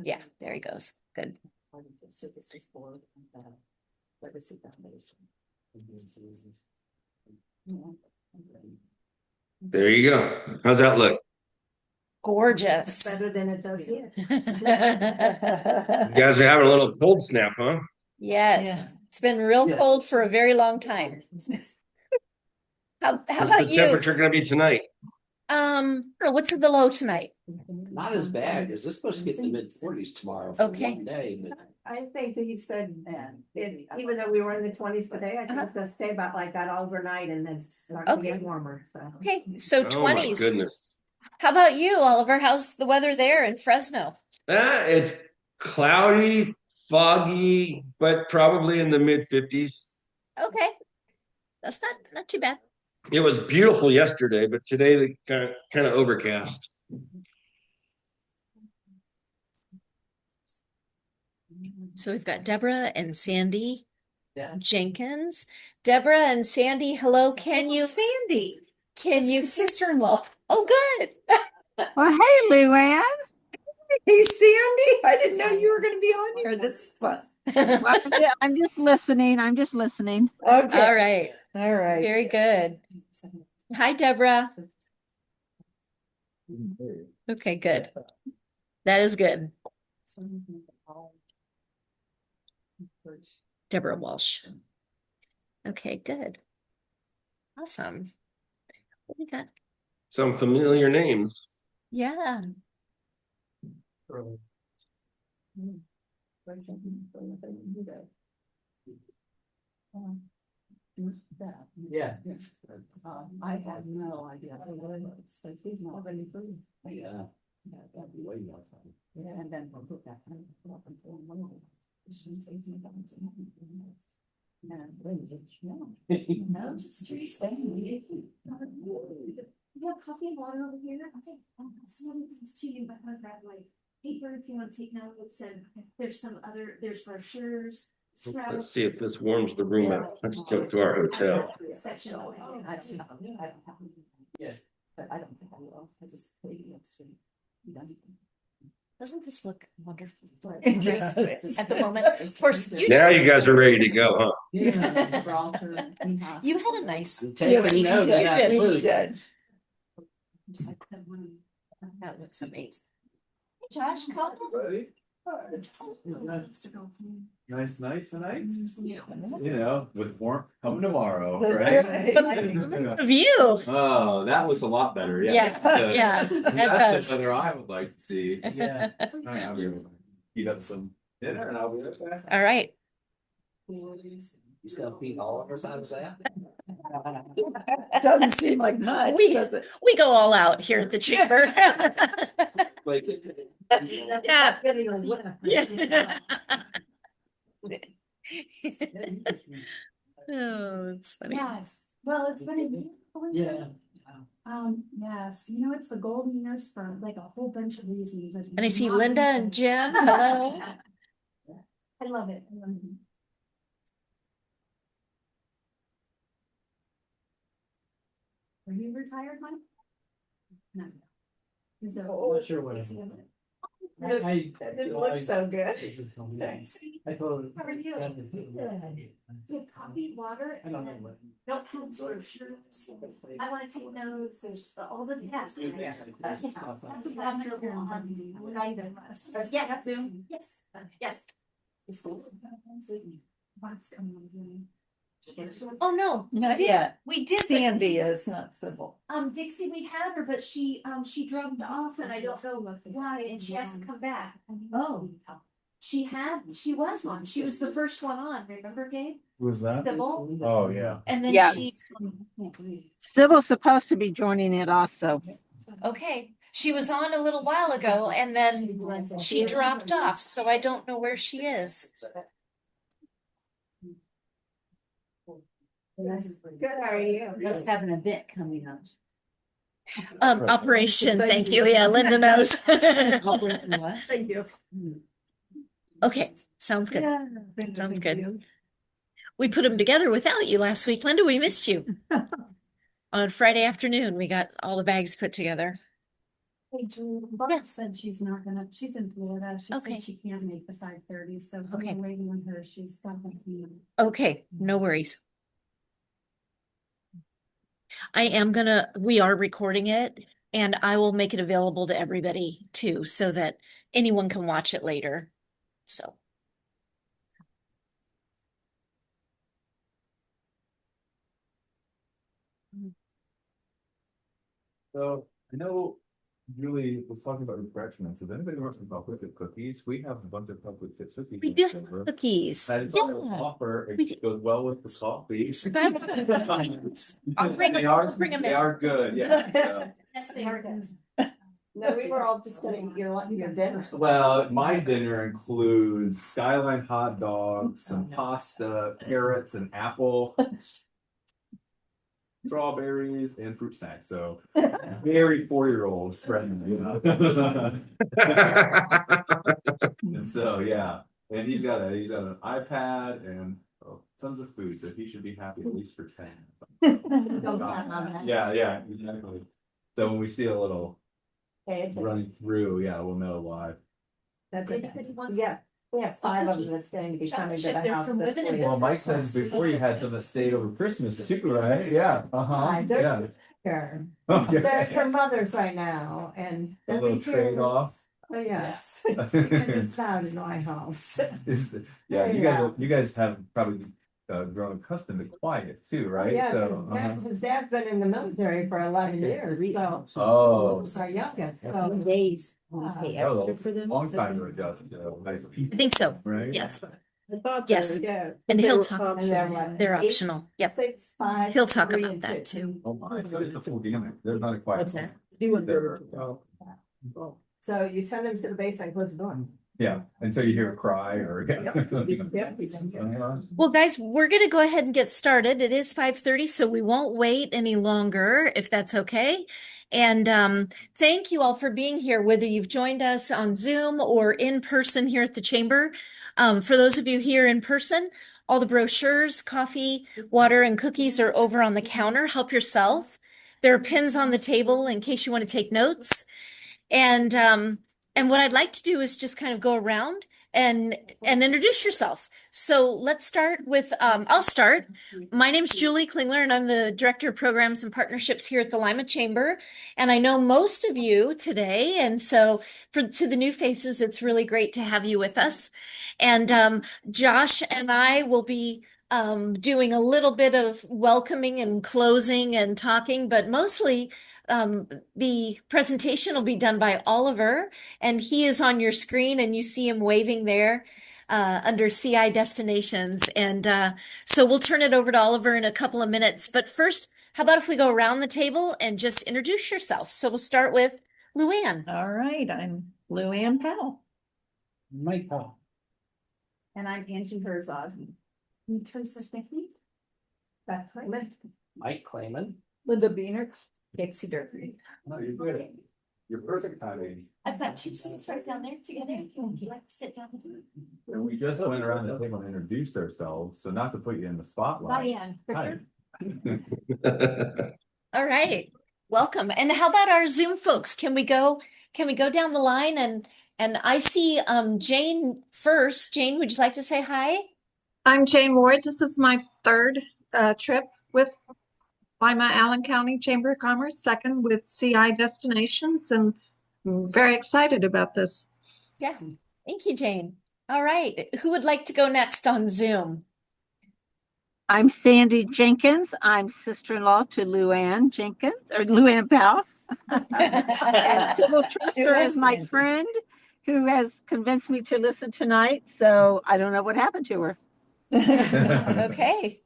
Yeah, there he goes. Good. There you go. How's that look? Gorgeous. Better than it does here. You guys are having a little cold snap, huh? Yes, Yeah. it's been real cold for a very long time. How What's about the you? temperature going to be tonight? What's the low tonight? Not as bad, because it's supposed to get in the mid-40s tomorrow for Okay. one day, but I think that he said that, even though we were in the 20s today, I think it's gonna stay about like that overnight and then start to get warmer, so. Okay, so Oh my 20s. goodness. How about you, Oliver? How's the weather there in Fresno? It's cloudy, foggy, but probably in the mid-50s. Okay, that's not too bad. It was beautiful yesterday, but today they kind of overcast. So we've got Deborah and Sandy Jenkins. Deborah and Sandy, hello. Can you Sandy. Can you sister-in-law. Oh, good. Well, hey, Luann. Hey, Sandy, I didn't know you were gonna be on here. This is fun. Well, I'm just listening. I'm just listening. Okay. All right. All right. Very good. Hi, Deborah. Okay, good. That is good. Deborah Walsh. Okay, good. Awesome. What we got? Some familiar names. Yeah. yeah. I have no idea. He's not ready for you. Yeah. Way more fun. Yeah, and then we'll put that. No, just trees staying. You have coffee and water over here? Okay, I'll send things to you, but I'll grab like paper if you want to take notes, and there's there's brochures. Let's see if this warms the room up. Let's jump to our hotel. Section. Yes. But I don't think I will. I just pay next week. Doesn't this look wonderful It does. at the moment? Of course, Now you guys are ready to go, huh? Yeah. You had a nice. Taking note of that food. That looks amazing. Hey, Josh, come. Nice night tonight. You know, with warmth coming tomorrow, right? But the view. Oh, that looks a lot better. Yeah, yeah, that That's does. another I would like to see. Yeah. All right, I'll be able to heat up some dinner and I'll be right back. All right. You still feed all of us out of that? Doesn't seem like much. We go all out here at the chamber. Like, Yeah. Yeah. Oh, it's funny. Yes, well, it's been a year. yeah. Yes, it's the golden years for like a whole bunch of reasons. And I see Linda and Jim. Hello. I love it. Are you retired, Mike? No. Is there? I'm not sure what it is. That didn't look so good. Thanks. I told her. How are you? Good. Good. Do you have coffee, water? I don't know what. Notepad sort of shirts. I want to take notes. There's all the yes. That's a possible. Yes. Yes. Yes. Bob's coming on Zoom. Oh, no. Not yet. We did. Sandy is not civil. Dixie, we had her, but she dropped off and I don't know why, and she hasn't come back. Oh. She was on, she was the first one on, remember, Gabe? Who was that? Sybil, Oh, yeah. And then Yes. she, Sybil's supposed to be joining it also. okay, she was on a little while ago and then she dropped off, so I don't know where she is. Good, how are you? Must have an event coming up. Operation, thank you. Yeah, Linda knows. Thank you. Okay, sounds good. Yeah, Sounds thank good. you. We put them together without you last week. Linda, we missed you. on Friday afternoon, we got all the bags put together. Hey, Julie, Barb said she's not gonna, she's in Florida. She Okay. said she can't make the 5:30, so Okay. we're waiting on her. She's not gonna be. Okay, no worries. We are recording it and I will make it available to everybody too, so that anyone can watch it later. So. So I know Julie was talking about refreshments. If anybody wants some chocolate chip cookies, we have a bunch of chocolate chip cookies. We left do have over. cookies. That is Yeah. on offer. We do. It goes well with the coffee. I'll bring They them- are, I'll bring them they in. are good, yeah. So. Yes, they are good. No, we were all just gonna eat your dinner. Well, my dinner includes skyline hot dogs, some pasta, carrots, and apple. Strawberries and fruit snacks, so very 4-year-old friendly, you know. And so, yeah, and he's got an iPad and tons of food, so he should be happy at least for 10. Don't count on that. Yeah, exactly. So when we see a little Okay, it's running through, yeah, we'll know why. that's it. Anybody wants- Yeah, we have 5 of them that's going to be coming to the Chocolate chip, house they're from this Women in week. Well, Mike said before you had some that stayed over Christmas too, right? Yeah, Hi, yeah. there's Sure. Okay. They're for mothers right now and. A they'll little be here- trade off. Oh, yes, because it's loud in my house. Yeah, Yeah. you guys have probably grown accustomed to quiet too, right? Yeah, So, his dad's been in the military for 11 years, so. Oh. Our youngest, so. Days. That was a long time to adjust, nice piece. I think so. Right? Yes. Yes. Yes. Yeah. And he'll talk. And they're what, They're 8, optional. Yep. 6, 5. He'll talk 3, about and that 2. too. Oh my, so it's a full gamut. There's not a quiet. What's that? There- So you send them to the base and close the door. Yeah, until you hear a cry or. Well, guys, we're going to go ahead and get started. It is 5:30, so we won't wait any longer, if that's okay. And thank you all for being here, whether you've joined us on Zoom or in person here at the chamber. For those of you here in person, all the brochures, coffee, water, and cookies are over on the counter. Help yourself. There are pins on the table in case you want to take notes. And what I'd like to do is just kind of go around and introduce yourself. So let's start with I'll start. My name's Julie Klingler, and I'm the Director of Programs and Partnerships here at the Lima Chamber. And I know most of you today, and so to the new faces, it's really great to have you with us. And Josh and I will be doing a little bit of welcoming and closing and talking, but mostly the presentation will be done by Oliver, and he is on your screen and you see him waving there under CI Destinations. And so we'll turn it over to Oliver in a couple of minutes. But first, how about if we go around the table and just introduce yourself? So we'll start with Luann. All right, I'm Luann Powell. Mike Paul. And I'm Angie Herzog. Teresa Stickney. That's right. Mike Clayman. Linda Beaner. Dixie Durfee. No, you're good. You're perfect timing. I've got 2 seats right down there together. Would you like to sit down? And we just went around the table and introduced ourselves, so not to put you in the spotlight. Diane. Hi. All right. Welcome. And how about our Zoom folks? Can we go down the line and I see Jane first. Jane, would you like to say hi? I'm Jane Ward. This is my third trip with Lima Allen County Chamber of Commerce, second with CI Destinations, and I'm very excited about this. Yeah. Thank you, Jane. All right. Who would like to go next on Zoom? I'm Sandy Jenkins. I'm sister-in-law to Luann Jenkins, or Luann Powell. And Sybil Truster is my friend who has convinced me to listen tonight, so I don't know what happened to her. Okay.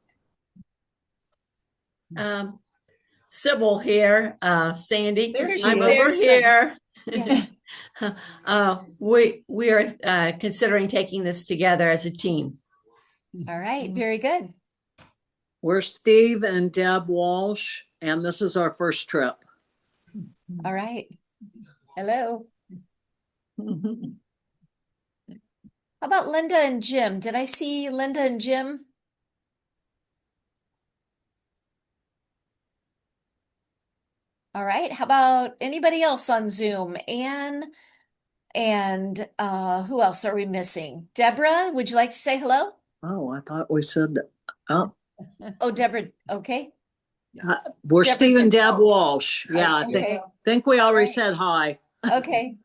Sybil here, Sandy. There she I'm is. over There's Sybil. here. We are considering taking this together as a team. All right. Very good. We're Steve and Deb Walsh, and this is our first trip. All right. Hello. How about Linda and Jim? Did I see Linda and Jim? All right. How about anybody else on Zoom? Anne and who else are we missing? Deborah, would you like to say hello? Oh, I thought we said that. Oh, Oh, Deborah. Okay. we're Deborah Steve and did. Deb Walsh. Yeah, I Okay. think we already Right. said hi. Okay.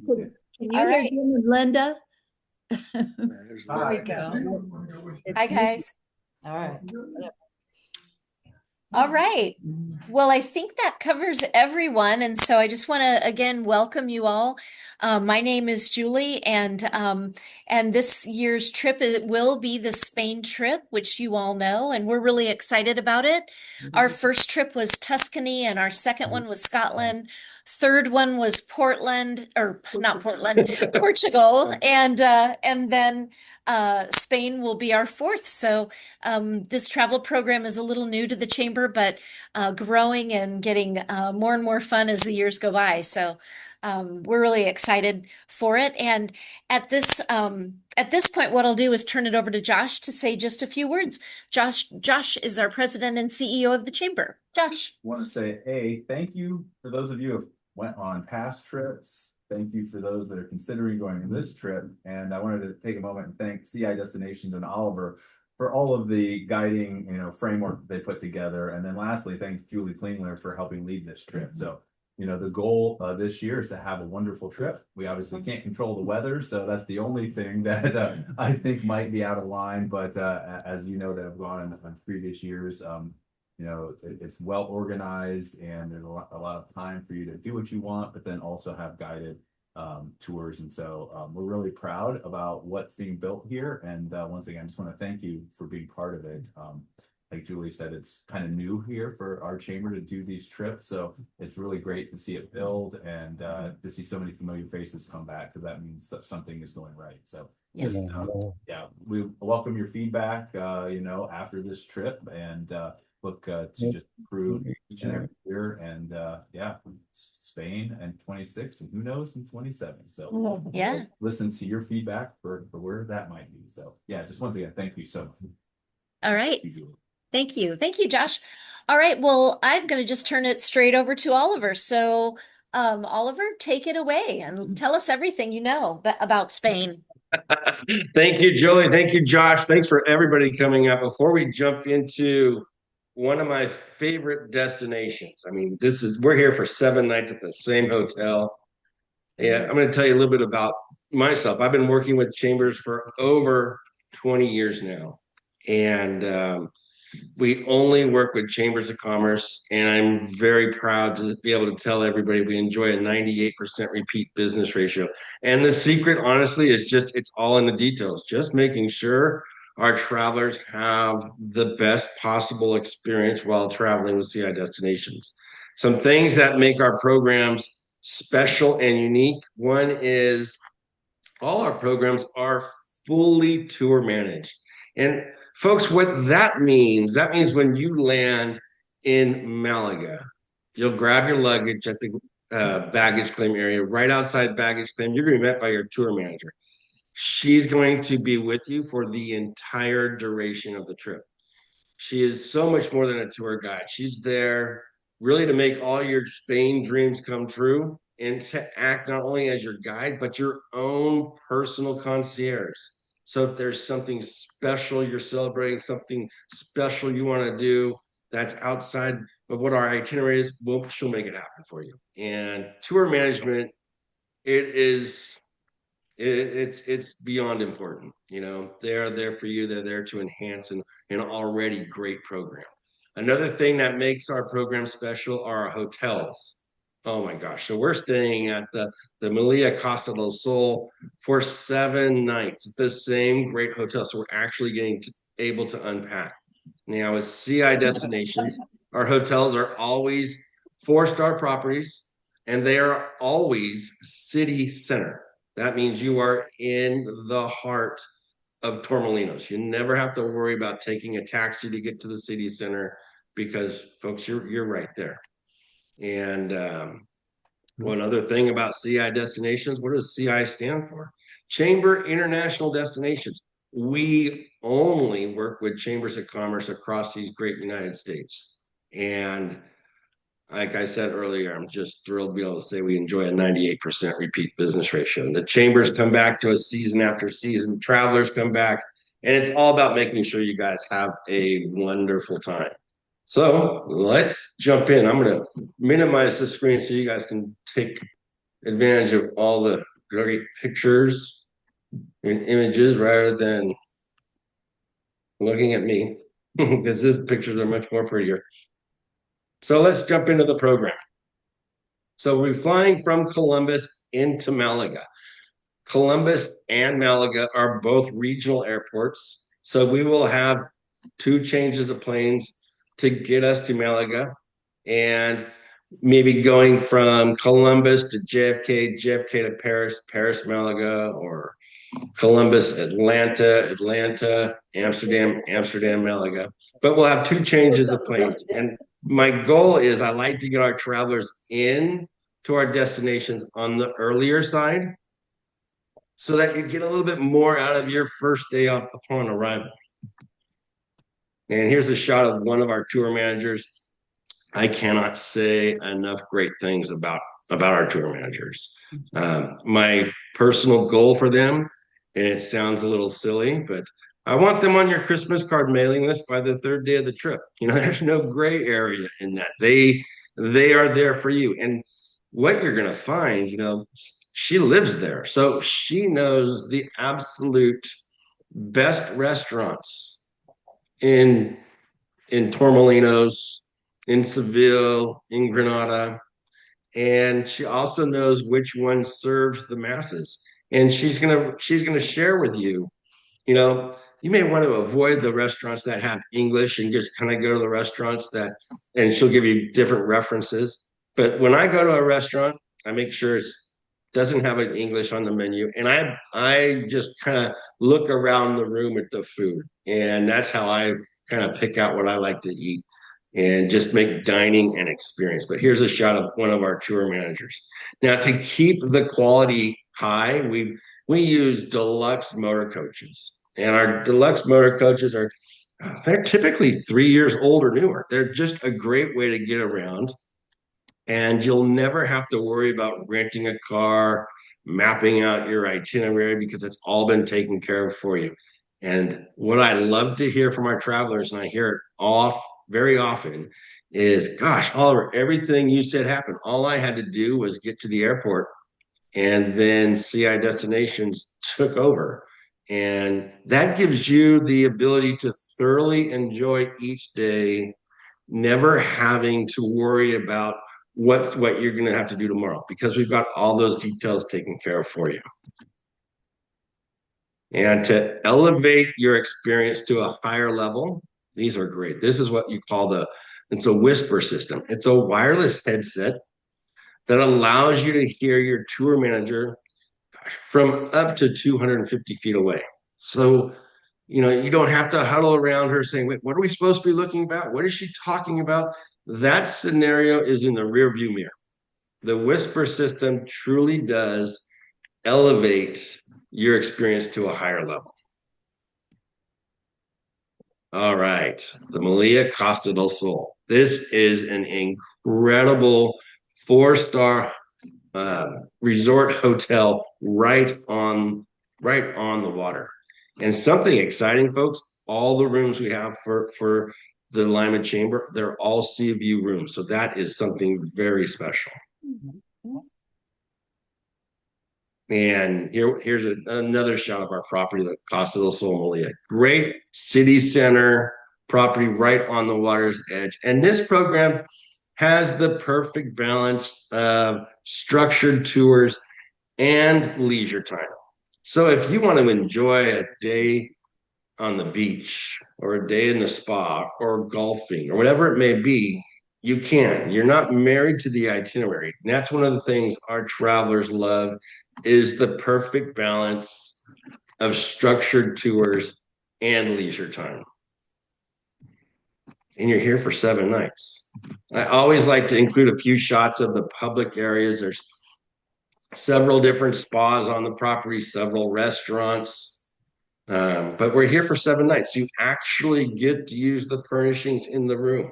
Can you All hear right. Jim and Linda? There we go. Hi, guys. All right. All right. Well, I think that covers everyone. And so I just want to again welcome you all. My name is Julie, and this year's trip will be the Spain trip, which you all know, and we're really excited about it. Our first trip was Tuscany, and our second one was Scotland. Third one was Portland, or not Portland, Portugal, and then Spain will be our fourth. So this travel program is a little new to the chamber, but growing and getting more and more fun as the years go by. So we're really excited for it. And at this point, what I'll do is turn it over to Josh to say just a few words. Josh is our president and CEO of the chamber. Josh. Want to say, hey, thank you for those of you who went on past trips. Thank you for those that are considering going on this trip. And I wanted to take a moment and thank CI Destinations and Oliver for all of the guiding, framework that they put together. And then lastly, thanks Julie Klingler for helping lead this trip. So, the goal this year is to have a wonderful trip. We obviously can't control the weather, so that's the only thing that I think might be out of line. But as you know, that have gone on previous years, it's well organized and there's a lot of time for you to do what you want, but then also have guided tours. And so we're really proud about what's being built here. And once again, I just want to thank you for being part of it. Like Julie said, it's kind of new here for our chamber to do these trips. So it's really great to see it build and to see so many familiar faces come back, because that means that something is going right. So Yes. we welcome your feedback, after this trip, and look to just improve each and every year. And Spain and 26, and who knows in 27. So Yeah. listen to your feedback for where that might be. So just once again, thank you so much. All right. Thank you, Julie. Thank you. Thank you, Josh. All right. Well, I'm going to just turn it straight over to Oliver. So, Oliver, take it away and tell us everything you know about Spain. Thank you, Julie. Thank you, Josh. Thanks for everybody coming up. Before we jump into one of my favorite destinations, I mean, we're here for 7 nights at the same hotel. Yeah, I'm going to tell you a little bit about myself. I've been working with chambers for over 20 years now, and we only work with chambers of commerce, and I'm very proud to be able to tell everybody we enjoy a 98% repeat business ratio. And the secret, honestly, is it's all in the details, just making sure our travelers have the best possible experience while traveling with CI Destinations. Some things that make our programs special and unique. One is all our programs are fully tour managed. And folks, what that means when you land in Malaga, you'll grab your luggage at the baggage claim area. Right outside baggage claim, you're going to be met by your tour manager. She's going to be with you for the entire duration of the trip. She is so much more than a tour guide. She's there really to make all your Spain dreams come true and to act not only as your guide, but your own personal concierge. So if there's something special you're celebrating, something special you want to do that's outside of what our itinerary is, well, she'll make it happen for you. And tour management, it is it's beyond important. They are there for you. They're there to enhance an already great program. Another thing that makes our program special are our hotels. Oh my gosh. So we're staying at the Melia Costa del Sol for 7 nights at the same great hotel. So we're actually able to unpack. Now, with CI Destinations, our hotels are always 4-star properties, and they are always city center. That means you are in the heart of Torremolinos. You never have to worry about taking a taxi to get to the city center because, folks, you're right there. And one other thing about CI Destinations, what does CI stand for? Chamber International Destinations. We only work with chambers of commerce across these great United States. And like I said earlier, I'm just thrilled to be able to say we enjoy a 98% repeat business ratio. The chambers come back to us season after season, travelers come back, and it's all about making sure you guys have a wonderful time. So let's jump in. I'm going to minimize the screen so you guys can take advantage of all the great pictures and images rather than looking at me, because these pictures are much more prettier. So let's jump into the program. So we're flying from Columbus into Malaga. Columbus and Malaga are both regional airports. So we will have 2 changes of planes to get us to Malaga, and maybe going from Columbus to JFK, JFK to Paris, Paris, Malaga, or Columbus, Atlanta, Atlanta, Amsterdam, Amsterdam, Malaga. But we'll have 2 changes of planes. And my goal is I like to get our travelers in to our destinations on the earlier side so that you get a little bit more out of your first day upon arrival. And here's a shot of one of our tour managers. I cannot say enough great things about our tour managers. My personal goal for them, and it sounds a little silly, but I want them on your Christmas card mailing list by the 3rd day of the trip. There's no gray area in that. They are there for you. And what you're going to find, she lives there. So she knows the absolute best restaurants in Torremolinos, in Seville, in Granada, and she also knows which one serves the masses. And she's gonna share with you. You may want to avoid the restaurants that have English and just kind of go to the restaurants and she'll give you different references. But when I go to a restaurant, I make sure it doesn't have an English on the menu, and I just kind of look around the room at the food, and that's how I kind of pick out what I like to eat and just make dining an experience. But here's a shot of one of our tour managers. Now, to keep the quality high, we use deluxe motor coaches. And our deluxe motor coaches they're typically 3 years old or newer. They're just a great way to get around. And you'll never have to worry about renting a car, mapping out your itinerary, because it's all been taken care of for you. And what I love to hear from our travelers, and I hear it very often, is, gosh, Oliver, everything you said happened. All I had to do was get to the airport, and then CI Destinations took over. And that gives you the ability to thoroughly enjoy each day, never having to worry about what you're going to have to do tomorrow, because we've got all those details taken care of for you. And to elevate your experience to a higher level, these are great. This is what you call it's a whisper system. It's a wireless headset that allows you to hear your tour manager from up to 250 feet away. So, you don't have to huddle around her saying, wait, what are we supposed to be looking about? What is she talking about? That scenario is in the rear view mirror. The whisper system truly does elevate your experience to a higher level. All right, the Malia Costa del Sol. This is an incredible 4-star resort hotel right on the water. And something exciting, folks, all the rooms we have for the Lima Chamber, they're all sea view rooms. So that is something very special. And here's another shot of our property, the Costa del Sol Malia. Great city center property right on the water's edge. And this program has the perfect balance of structured tours and leisure time. So if you want to enjoy a day on the beach or a day in the spa or golfing or whatever it may be, you can. You're not married to the itinerary. And that's one of the things our travelers love, is the perfect balance of structured tours and leisure time. And you're here for 7 nights. I always like to include a few shots of the public areas. There's several different spas on the property, several restaurants. But we're here for 7 nights. You actually get to use the furnishings in the room.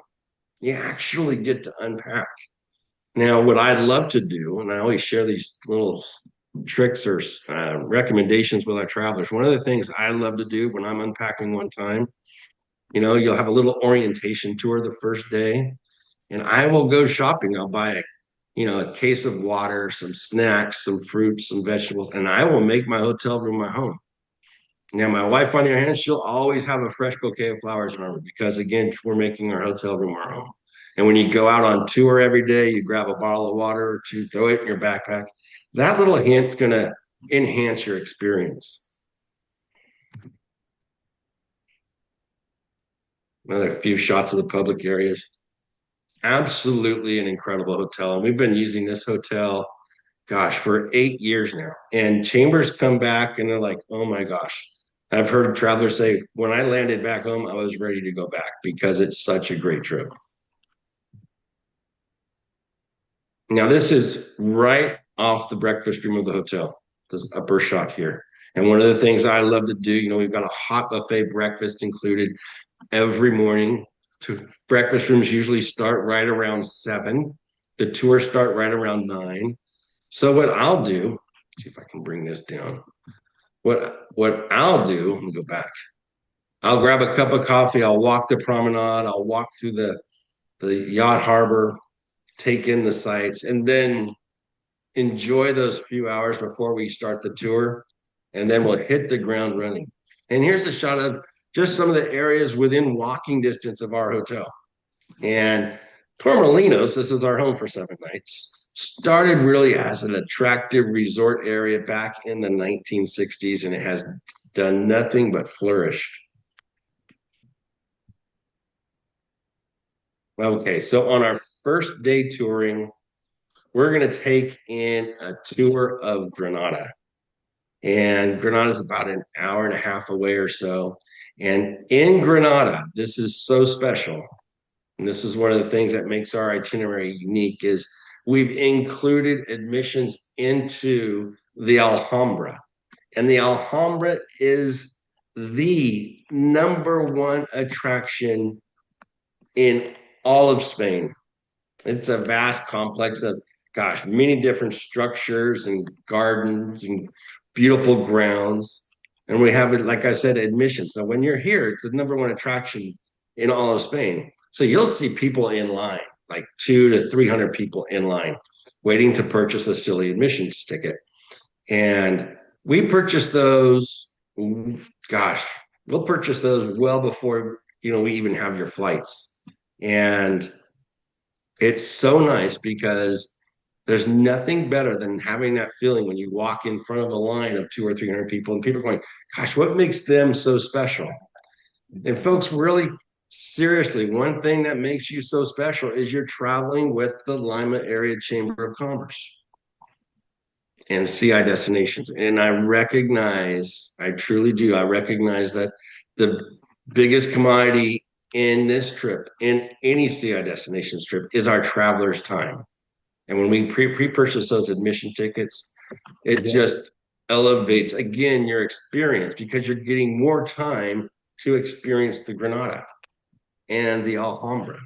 You actually get to unpack. Now, what I'd love to do, and I always share these little tricks or recommendations with our travelers. One of the things I love to do when I'm unpacking one time, you'll have a little orientation tour the first day, and I will go shopping. I'll buy a case of water, some snacks, some fruits, some vegetables, and I will make my hotel room my home. Now, my wife, on the other hand, she'll always have a fresh bouquet of flowers in her room because, again, we're making our hotel room our home. And when you go out on tour every day, you grab a bottle of water or two, throw it in your backpack. That little hint's going to enhance your experience. Another few shots of the public areas. Absolutely an incredible hotel. And we've been using this hotel, gosh, for 8 years now. And chambers come back and they're like, oh my gosh. I've heard travelers say, when I landed back home, I was ready to go back because it's such a great trip. Now, this is right off the breakfast room of the hotel, this upper shot here. And one of the things I love to do, we've got a hot buffet breakfast included every morning. Breakfast rooms usually start right around 7. The tours start right around 9. So what I'll do, see if I can bring this down. What I'll do, let me go back. I'll grab a cup of coffee. I'll walk the promenade. I'll walk through the yacht harbor, take in the sights, and then enjoy those few hours before we start the tour. And then we'll hit the ground running. And here's a shot of just some of the areas within walking distance of our hotel. And Torremolinos, this is our home for 7 nights, started really as an attractive resort area back in the 1960s, and it has done nothing but flourish. Okay, so on our first day touring, we're going to take in a tour of Granada. And Granada is about an hour and a half away or so. And in Granada, this is so special. And this is one of the things that makes our itinerary unique is we've included admissions into the Alhambra. And the Alhambra is the #1 attraction in all of Spain. It's a vast complex of, many different structures and gardens and beautiful grounds. And we have, like I said, admissions. Now, when you're here, it's the #1 attraction in all of Spain. So you'll see people in line, like 200 to 300 people in line, waiting to purchase a silly admissions ticket. And we purchase those, we'll purchase those well before, we even have your flights. And it's so nice because there's nothing better than having that feeling when you walk in front of a line of 200 or 300 people and people are going, gosh, what makes them so special? And folks, really seriously, one thing that makes you so special is you're traveling with the Lima Area Chamber of Commerce and CI Destinations. And I truly do, I recognize that the biggest commodity in this trip, in any CI Destinations trip, is our traveler's time. And when we pre-purchase those admission tickets, it just elevates, again, your experience because you're getting more time to experience the Granada and the Alhambra.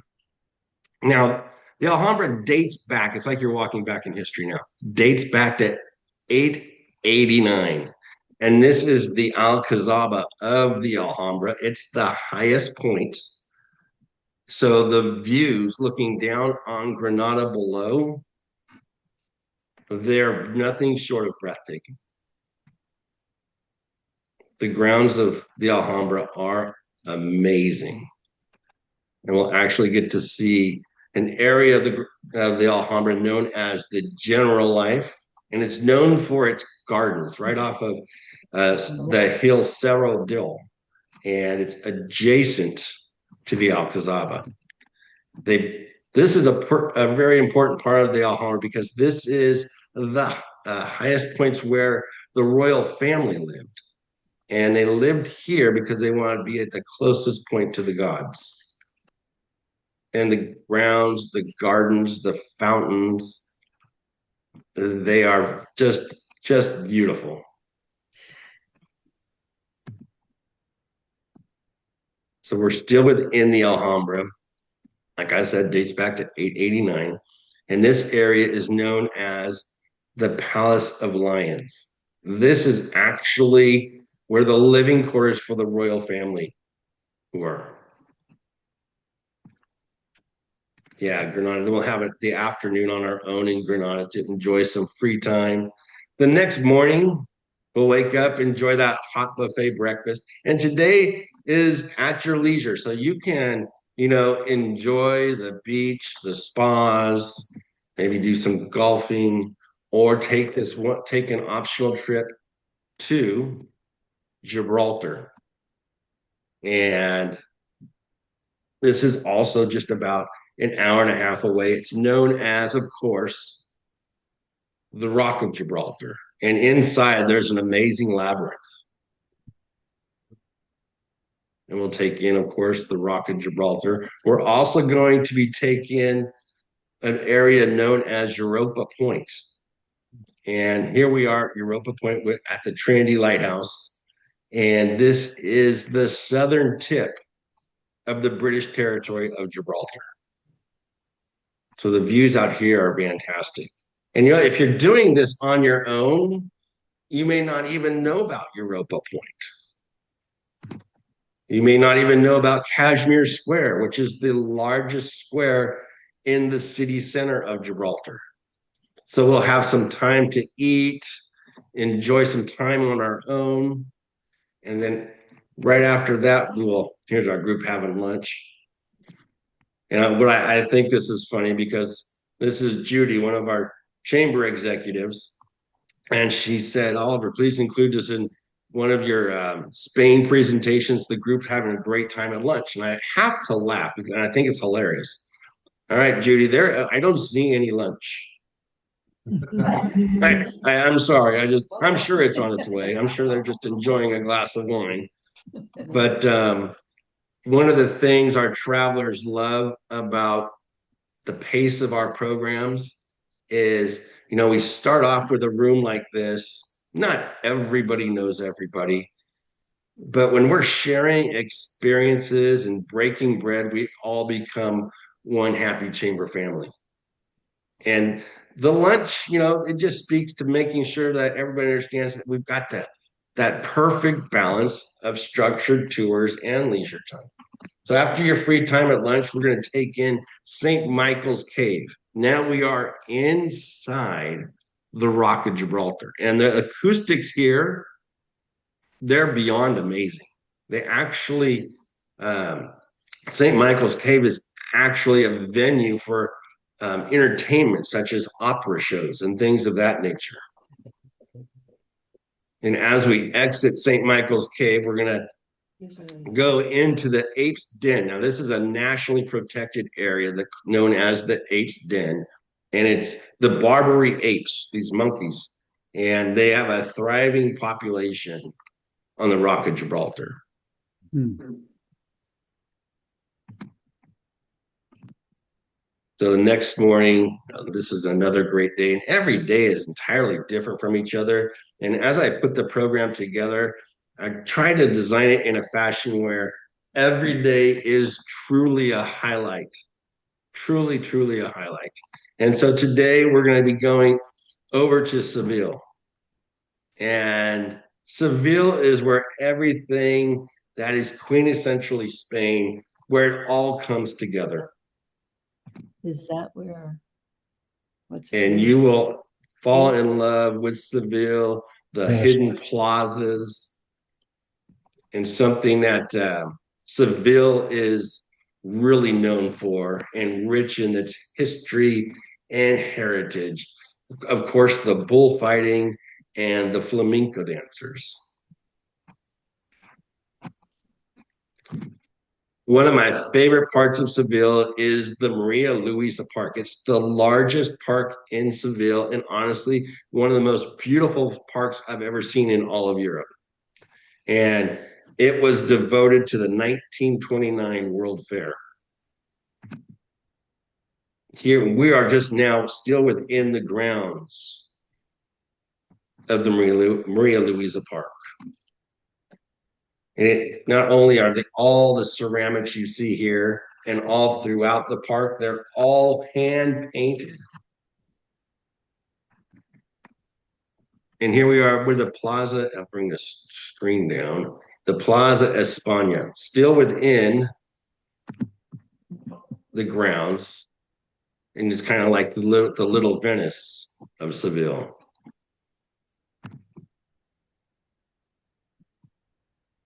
Now, the Alhambra dates back, it's like you're walking back in history now, dates back to 889. And this is the Alcazaba of the Alhambra. It's the highest point. So the views looking down on Granada below, they're nothing short of breathtaking. The grounds of the Alhambra are amazing. And we'll actually get to see an area of the Alhambra known as the General Life. And it's known for its gardens right off of the hill Cerro Dill. And it's adjacent to the Alcazaba. This is a very important part of the Alhambra because this is the highest points where the royal family lived. And they lived here because they wanted to be at the closest point to the gods. And the grounds, the gardens, the fountains, they are just beautiful. So we're still within the Alhambra. like I said, dates back to 889. And this area is known as the Palace of Lions. This is actually where the living quarters for the royal family were. Yeah, Granada. Then we'll have it the afternoon on our own in Granada to enjoy some free time. The next morning, we'll wake up, enjoy that hot buffet breakfast. And today is at your leisure. So you can, enjoy the beach, the spas, maybe do some golfing, or take an optional trip to Gibraltar. And this is also just about an hour and a half away. It's known as, of course, the Rock of Gibraltar. And inside, there's an amazing labyrinth. And we'll take in, of course, the Rock of Gibraltar. We're also going to be taking an area known as Europa Point. And here we are at Europa Point at the Trinity Lighthouse. And this is the southern tip of the British territory of Gibraltar. So the views out here are fantastic. And if you're doing this on your own, you may not even know about Europa Point. You may not even know about Kashmir Square, which is the largest square in the city center of Gibraltar. So we'll have some time to eat, enjoy some time on our own. And then right after that, here's our group having lunch. And I think this is funny because this is Judy, one of our chamber executives. And she said, Oliver, please include us in one of your Spain presentations. The group's having a great time at lunch. And I have to laugh because I think it's hilarious. All right, Judy, I don't see any lunch. I'm sorry. I'm sure it's on its way. I'm sure they're just enjoying a glass of wine. But one of the things our travelers love about the pace of our programs is, we start off with a room like this. Not everybody knows everybody, but when we're sharing experiences and breaking bread, we all become one happy chamber family. And the lunch, it just speaks to making sure that everybody understands that we've got that perfect balance of structured tours and leisure time. So after your free time at lunch, we're going to take in St. Michael's Cave. Now we are inside the Rock of Gibraltar. And the acoustics here, they're beyond amazing. They actually, St. Michael's Cave is actually a venue for entertainment, such as opera shows and things of that nature. And as we exit St. Michael's Cave, we're going to go into the Apes Den. Now, this is a nationally protected area known as the Apes Den, and it's the Barbary apes, these monkeys, and they have a thriving population on the Rock of Gibraltar. So the next morning, this is another great day, and every day is entirely different from each other. And as I put the program together, I try to design it in a fashion where every day is truly a highlight, truly, truly a highlight. And so today we're going to be going over to Seville. And Seville is where everything that is quintessentially Spain, where it all comes together. Is that where? And you will fall in love with Seville, the hidden plazas, and something that Seville is really known for and rich in its history and heritage. Of course, the bullfighting and the flamenco dancers. One of my favorite parts of Seville is the Maria Luisa Park. It's the largest park in Seville, and honestly, one of the most beautiful parks I've ever seen in all of Europe. And it was devoted to the 1929 World Fair. Here, we are just now still within the grounds of the Maria Luisa Park. And not only are all the ceramics you see here and all throughout the park. They're all hand painted. And here we are with the Plaza. I'll bring the screen down. The Plaza España, still within the grounds. And it's kind of like the little Venice of Seville.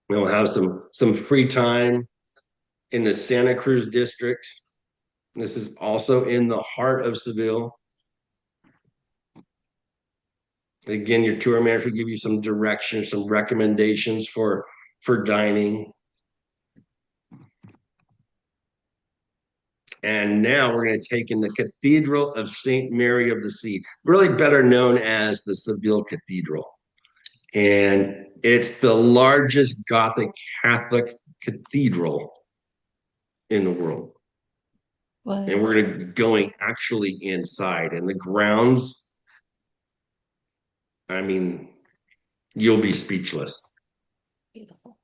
We'll have some free time in the Santa Cruz district. This is also in the heart of Seville. Again, your tour manager will give you some direction, some recommendations for dining. And now we're going to take in the Cathedral of St. Mary of the Sea, really better known as the Seville Cathedral. And it's the largest Gothic Catholic cathedral in the world. What? And we're going actually inside, and the grounds, I mean, you'll be speechless. Beautiful.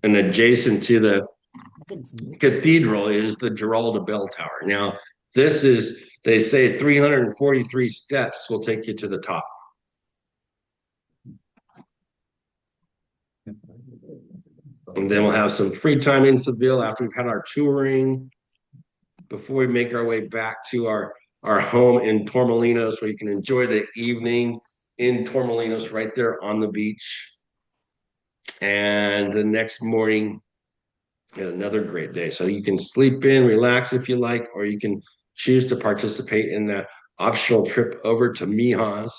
And adjacent to the cathedral is the Giralda Bell Tower. Now, this is, they say 343 steps will take you to the top. And then we'll have some free time in Seville after we've had our touring, before we make our way back to our home in Torremolinos, where you can enjoy the evening in Torremolinos right there on the beach. And the next morning, another great day. So you can sleep in, relax if you like, or you can choose to participate in that optional trip over to Mijas.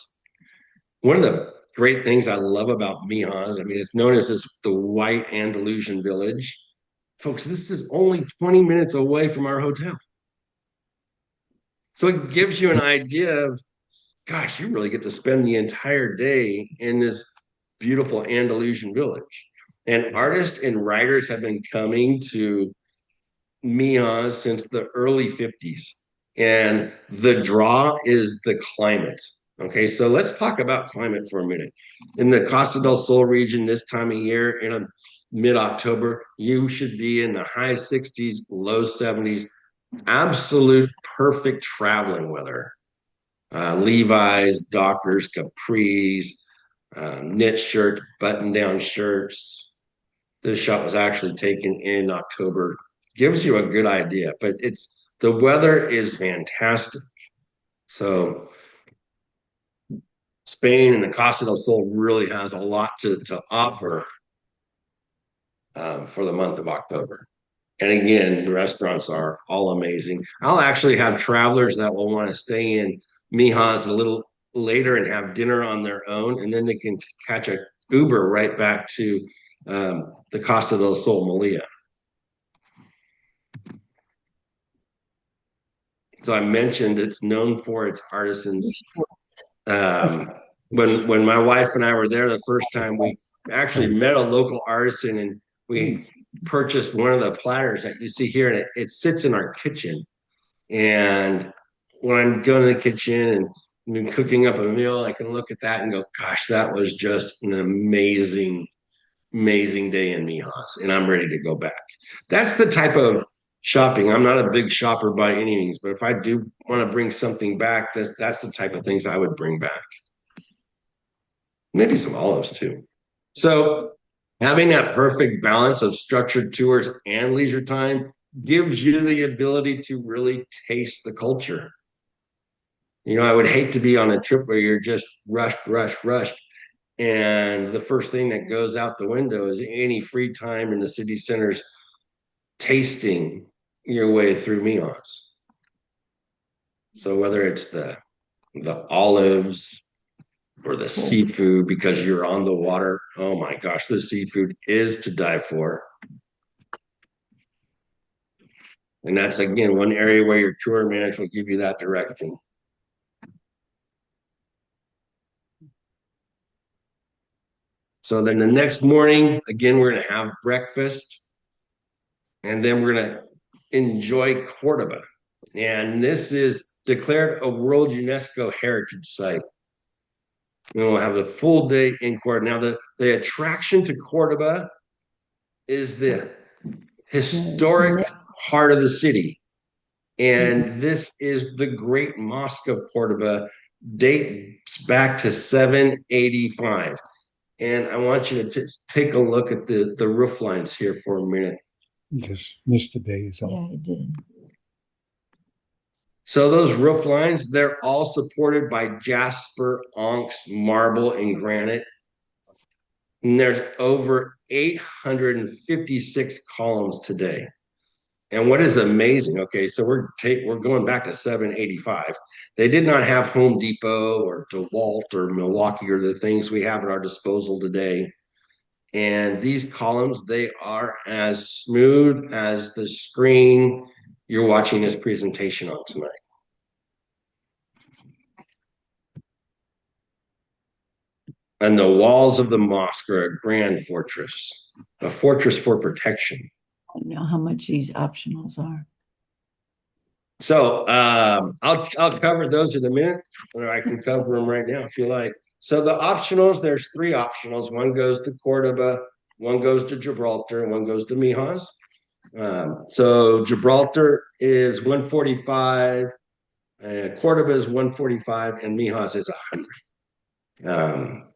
One of the great things I love about Mijas, I mean, it's known as the White Andalusian Village. Folks, this is only 20 minutes away from our hotel. So it gives you an idea of, gosh, you really get to spend the entire day in this beautiful Andalusian village. And artists and writers have been coming to Mijas since the early 50s. And the draw is the climate. Okay, so let's talk about climate for a minute. In the Costa del Sol region this time of year, in mid-October, you should be in the high 60s, low 70s, absolute perfect traveling weather. Levi's, Dockers, Capris, knit shirts, button-down shirts. This shot was actually taken in October. Gives you a good idea, but the weather is fantastic. So Spain and the Costa del Sol really has a lot to offer for the month of October. And again, the restaurants are all amazing. I'll actually have travelers that will want to stay in Mijas a little later and have dinner on their own, and then they can catch a Uber right back to the Costa del Sol Malia. So I mentioned it's known for its artisans. When my wife and I were there the first time, we actually met a local artisan, and we purchased one of the platters that you see here, and it sits in our kitchen. And when I'm going to the kitchen and cooking up a meal, I can look at that and go, gosh, that was just an amazing, amazing day in Mijas, and I'm ready to go back. That's the type of shopping. I'm not a big shopper by any means, but if I do want to bring something back, that's the type of things I would bring back. Maybe some olives too. So having that perfect balance of structured tours and leisure time gives you the ability to really taste the culture. You know, I would hate to be on a trip where you're just rushed, and the first thing that goes out the window is any free time in the city centers tasting your way through Mijas. So whether it's the olives or the seafood, because you're on the water, oh my gosh, the seafood is to die for. And that's, again, one area where your tour manager will give you that direction. So then the next morning, again, we're going to have breakfast, and then we're going to enjoy Cordoba. And this is declared a World UNESCO Heritage Site. And we'll have a full day in Cordoba. Now, the attraction to Cordoba is the historic heart of the city. And this is the Great Mosque of Cordoba, dates back to 785. And I want you to take a look at the roof lines here for a minute. You just missed a day, so. Yeah, I did. So those roof lines, they're all supported by jasper, onyx, marble, and granite. And there's over 856 columns today. And what is amazing, okay, so we're going back to 785. They did not have Home Depot or DeWalt or Milwaukee or the things we have at our disposal today. And these columns, they are as smooth as the screen you're watching this presentation on tonight. And the walls of the mosque are a grand fortress, a fortress for protection. I don't know how much these optionals are. So I'll cover those in a minute, or I can cover them right now if you like. So the optionals, there's 3 optionals. One goes to Cordoba, one goes to Gibraltar, and one goes to Mijas. So Gibraltar is 145, Cordoba is 145, and Mijas is 100.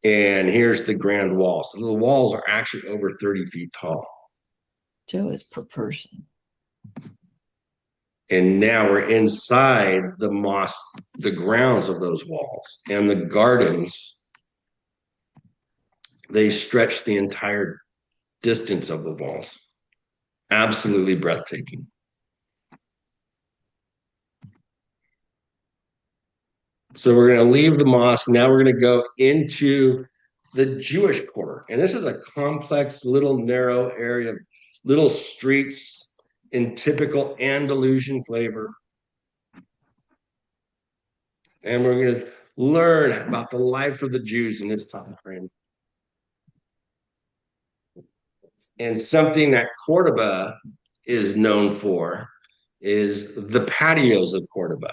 And here's the grand wall. So the walls are actually over 30 feet tall. Joe is per person. And now we're inside the mosque, the grounds of those walls and the gardens. They stretch the entire distance of the walls. Absolutely breathtaking. So we're going to leave the mosque. Now we're going to go into the Jewish quarter. And this is a complex, little narrow area, little streets in typical Andalusian flavor. And we're going to learn about the life of the Jews in this time frame. And something that Cordoba is known for is the patios of Cordoba.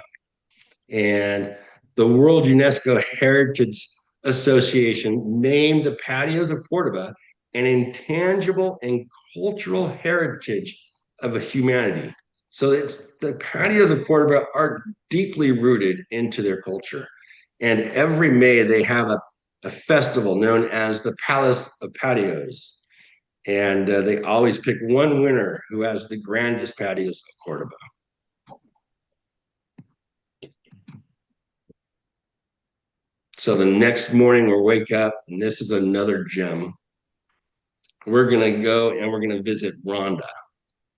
And the World UNESCO Heritage Association named the patios of Cordoba an intangible and cultural heritage of humanity. So the patios of Cordoba are deeply rooted into their culture. And every May they have a festival known as the Palace of Patios. And they always pick one winner who has the grandest patios of Cordoba. So the next morning we'll wake up, and this is another gem. We're going to go and we're going to visit Ronda.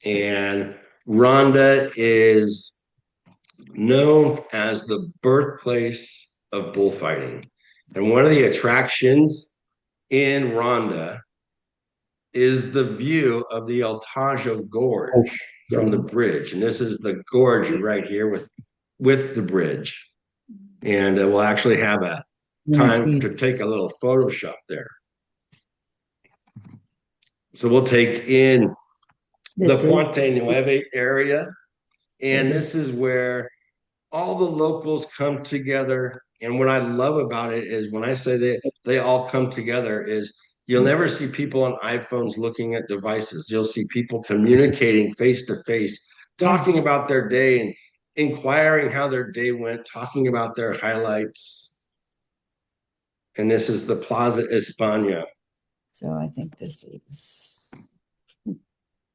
And Ronda is known as the birthplace of bullfighting. And one of the attractions in Ronda is the view of the El Tajo Gorge from the bridge. And this is the gorge right here with the bridge. And we'll actually have a time to take a little Photoshop there. So we'll take in the Fuente Nueve area. And this is where all the locals come together. And what I love about it is when I say that they all come together is you'll never see people on iPhones looking at devices. You'll see people communicating face to face, talking about their day and inquiring how their day went, talking about their highlights. And this is the Plaza España. So I think this is.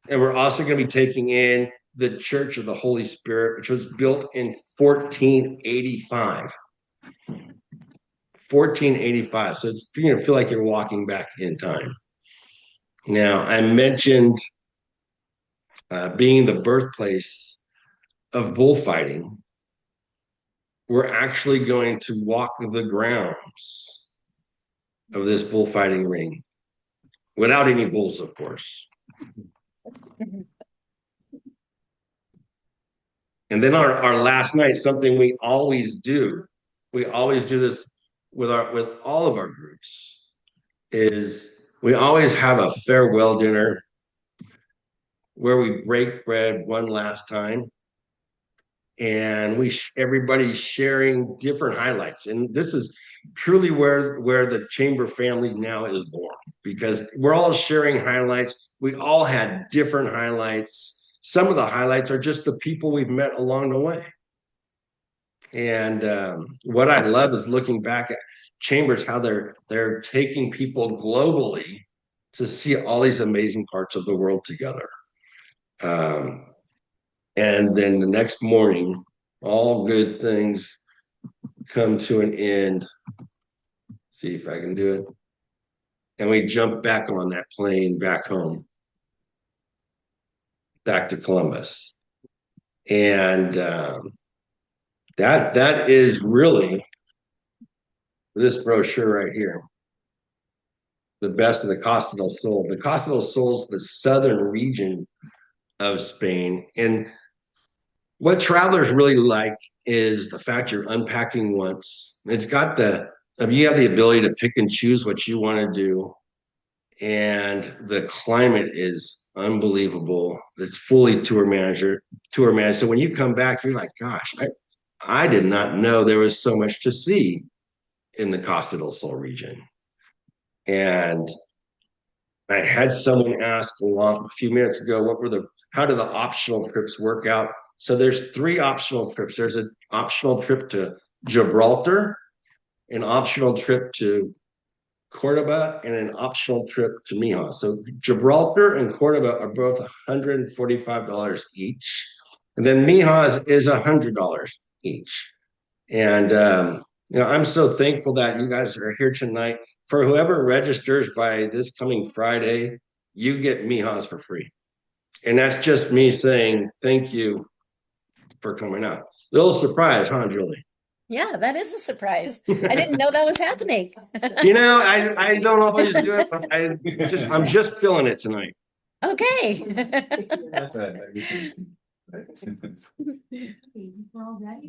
And we're also going to be taking in the Church of the Holy Spirit, which was built in 1485. 1485. So it's, you're going to feel like you're walking back in time. Now, I mentioned being the birthplace of bullfighting. We're actually going to walk the grounds of this bullfighting ring without any bulls, of course. And then our last night, something we always do this with all of our groups, is we always have a farewell dinner where we break bread one last time, and everybody's sharing different highlights. And this is truly where the Chamber family now is born. because we're all sharing highlights. We all had different highlights. Some of the highlights are just the people we've met along the way. And what I love is looking back at Chambers, how they're taking people globally to see all these amazing parts of the world together. And then the next morning, all good things come to an end. See if I can do it. And we jump back on that plane back home, back to Columbus. And that is really this brochure right here. The best of the Costa del Sol. The Costa del Sol is the southern region of Spain. And what travelers really like is the fact you're unpacking once. It's got you have the ability to pick and choose what you want to do. And the climate is unbelievable. It's fully tour managed. So when you come back, you're like, gosh, I did not know there was so much to see in the Costa del Sol region. And I had someone ask a few minutes ago, how do the optional trips work out? So there's 3 optional trips. There's an optional trip to Gibraltar, an optional trip to Cordoba, and an optional trip to Mijas. So Gibraltar and Cordoba are both $145 each. And then Mijas is $100 each. And I'm so thankful that you guys are here tonight. For whoever registers by this coming Friday, you get Mijas for free. And that's just me saying thank you for coming out. Little surprise, huh, Julie? Yeah, that is a surprise. I didn't know that was happening. I don't always do it, but I'm just feeling it tonight. Okay. That's right.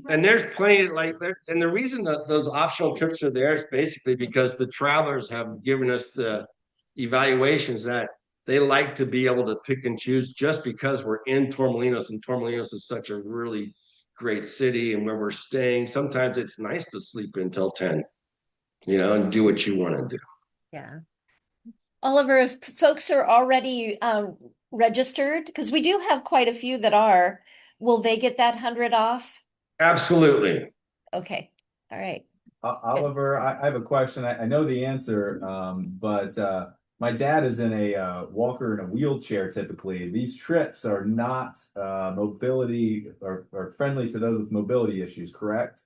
And there's plenty and the reason that those optional trips are there is basically because the travelers have given us the evaluations that they like to be able to pick and choose just because we're in Torremolinos, and Torremolinos is such a really great city, and where we're staying, sometimes it's nice to sleep until 10, and do what you want to do. Yeah. Oliver, if folks are already registered, because we do have quite a few that are, will they get that 100 off? Absolutely. Okay. All right. Oliver, I have a question. I know the answer, but my dad is in a walker and a wheelchair typically. These trips are not mobility or friendly to those with mobility issues, correct?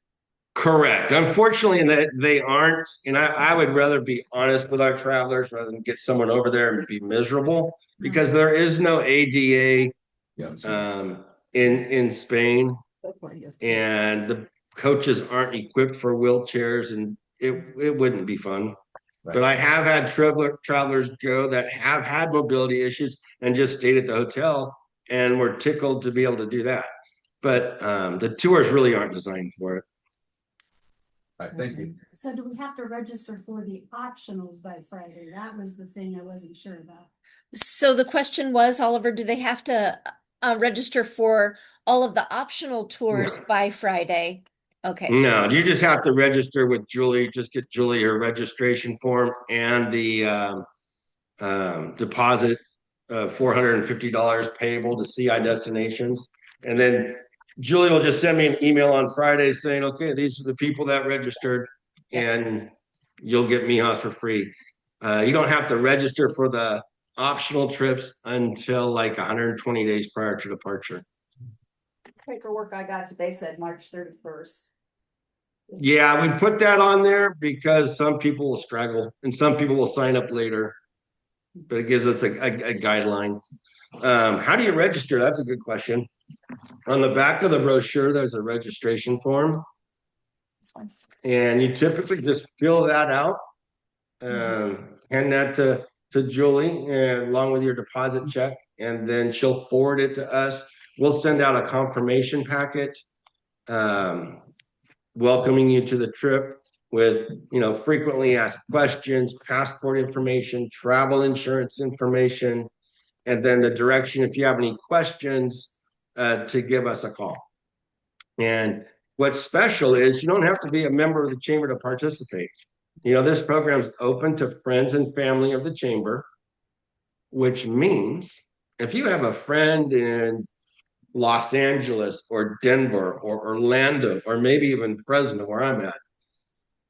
Correct. Unfortunately, that they aren't. And I would rather be honest with our travelers rather than get someone over there and be miserable, because there is no ADA in Spain, and the coaches aren't equipped for wheelchairs, and it wouldn't be fun. Right. But I have had travelers go that have had mobility issues and just stayed at the hotel and were tickled to be able to do that. But the tours really aren't designed for it. All right, thank you. So do we have to register for the optionals by Friday? That was the thing I wasn't sure about. So the question was, Oliver, do they have to register for all of the optional tours by Friday? Okay. No, you just have to register with Julie. Just get Julie her registration form and the deposit of $450 payable to CI Destinations. And then Julie will just send me an email on Friday saying, okay, these are the people that registered, and you'll get Mijas for free. You don't have to register for the optional trips until like 120 days prior to departure. Paperwork I got today said March 31st. Yeah, we put that on there because some people will straggle and some people will sign up later, but it gives us a guideline. How do you register? That's a good question. On the back of the brochure, there's a registration form. This one. And you typically just fill that out, hand that to Julie, and along with your deposit check, and then she'll forward it to us. We'll send out a confirmation packet welcoming you to the trip with, frequently asked questions, passport information, travel insurance information, and then the direction if you have any questions to give us a call. And what's special is you don't have to be a member of the chamber to participate. This program's open to friends and family of the chamber, which means if you have a friend in Los Angeles or Denver or Orlando or maybe even Fresno, where I'm at,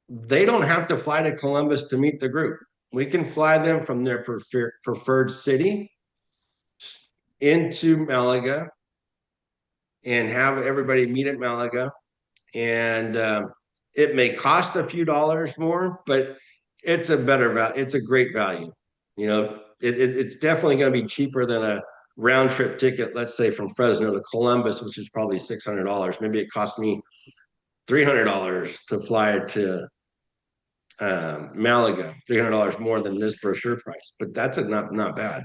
they don't have to fly to Columbus to meet the group. We can fly them from their preferred city into Malaga and have everybody meet at Malaga. And it may cost a few dollars more, but it's a better value. It's a great value. It's definitely going to be cheaper than a round trip ticket, let's say from Fresno to Columbus, which is probably $600. Maybe it cost me $300 to fly to Malaga, $300 more than this brochure price, but that's not bad.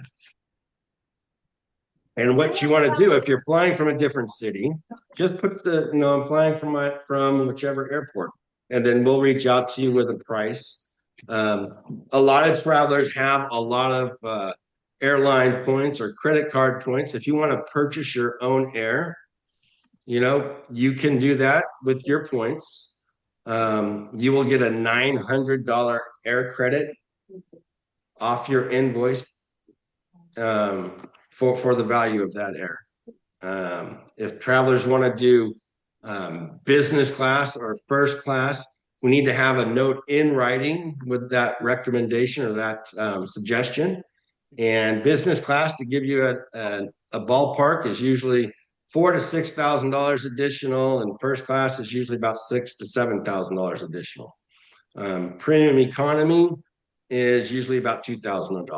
And what you want to do if you're flying from a different city, just put I'm flying from whichever airport, and then we'll reach out to you with a price. A lot of travelers have a lot of airline points or credit card points. If you want to purchase your own air, you can do that with your points. You will get a $900 air credit off your invoice for the value of that air. If travelers want to do business class or first class, we need to have a note in writing with that recommendation or that suggestion. And business class, to give you a ballpark, is usually $4,000 to $6,000 additional, and first class is usually about $6,000 to $7,000 additional. Premium economy is usually about $2,000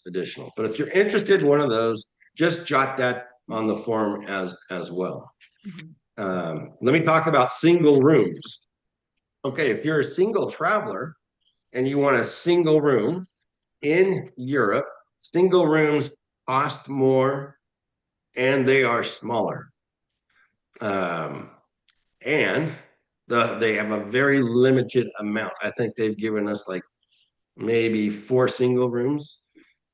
additional. But if you're interested in one of those, just jot that on the form as well. Let me talk about single rooms. Okay, if you're a single traveler and you want a single room in Europe, single rooms cost more and they are smaller. And they have a very limited amount. I think they've given us like maybe 4 single rooms.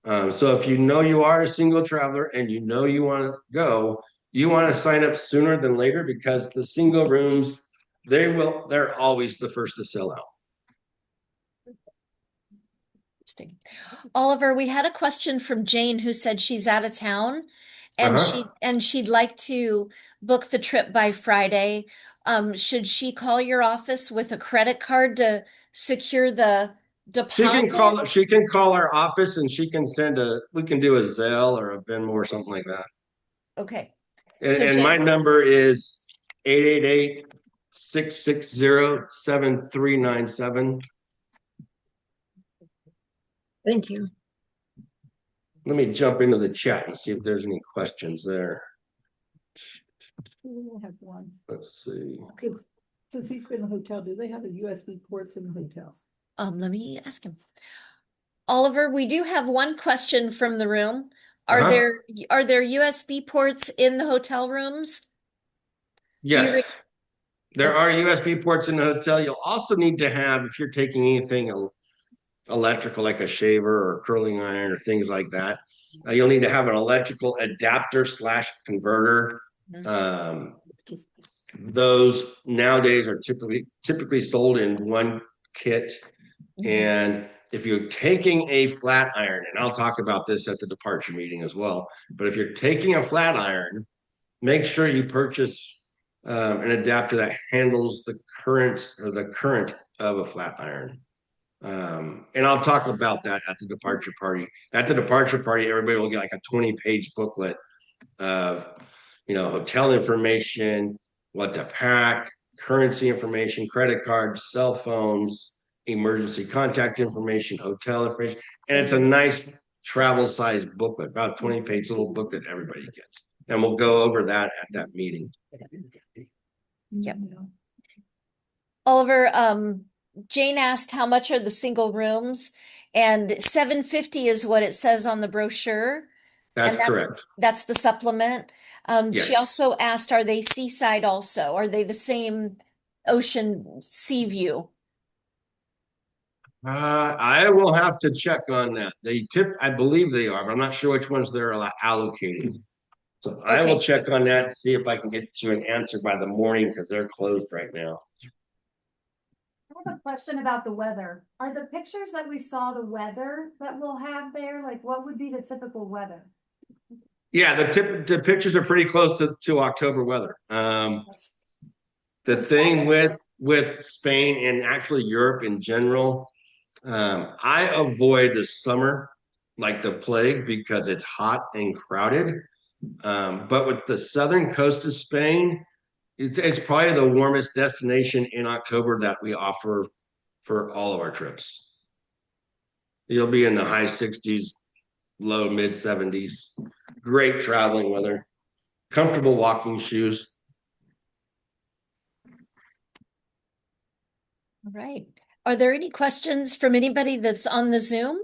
So if you are a single traveler and you want to go, you want to sign up sooner than later, because the single rooms, they're always the first to sell out. Interesting. Oliver, we had a question from Jane who said she's out of town and she'd like to book the trip by Friday. Should she call your office with a credit card to secure the deposit? She can call our office and we can do a Zelle or a Venmo or something like that. Okay. And my number is 888-660-7397. Thank you. Let me jump into the chat and see if there's any questions there. We have one. Let's see. Okay, since he's been in the hotel, do they have the USB ports in the hotels? Let me ask him. Oliver, we do have one question from the room. Are there USB ports in the hotel rooms? Yes. There are USB ports in the hotel. You'll also need to have, if you're taking anything electrical, like a shaver or curling iron or things like that, you'll need to have an electrical adapter / converter. Those nowadays are typically sold in one kit. And if you're taking a flat iron, and I'll talk about this at the departure meeting as well, but if you're taking a flat iron, make sure you purchase an adapter that handles the current of a flat iron. And I'll talk about that at the departure party. At the departure party, everybody will get like a 20-page booklet of, hotel information, what to pack, currency information, credit cards, cell phones, emergency contact information, hotel information. And it's a nice travel size booklet, about 20-page little booklet everybody gets. And we'll go over that at that meeting. Yep. Oliver, Jane asked how much are the single rooms, and $750 is what it says on the brochure. That's correct. That's the supplement. Yes. She also asked, are they seaside also? Are they the same ocean sea view? I will have to check on that. I believe they are, but I'm not sure which ones they're allocated. So I will check on that and see if I can get you an answer by the morning, because they're closed right now. I have a question about the weather. Are the pictures that we saw the weather that we'll have there? Like, what would be the typical weather? Yeah, the pictures are pretty close to October weather. The thing with Spain and actually Europe in general, I avoid the summer like the plague because it's hot and crowded. But with the southern coast of Spain, it's probably the warmest destination in October that we offer for all of our trips. You'll be in the high 60s, low mid 70s. Great traveling weather, comfortable walking shoes. All right. Are there any questions from anybody that's on the Zoom?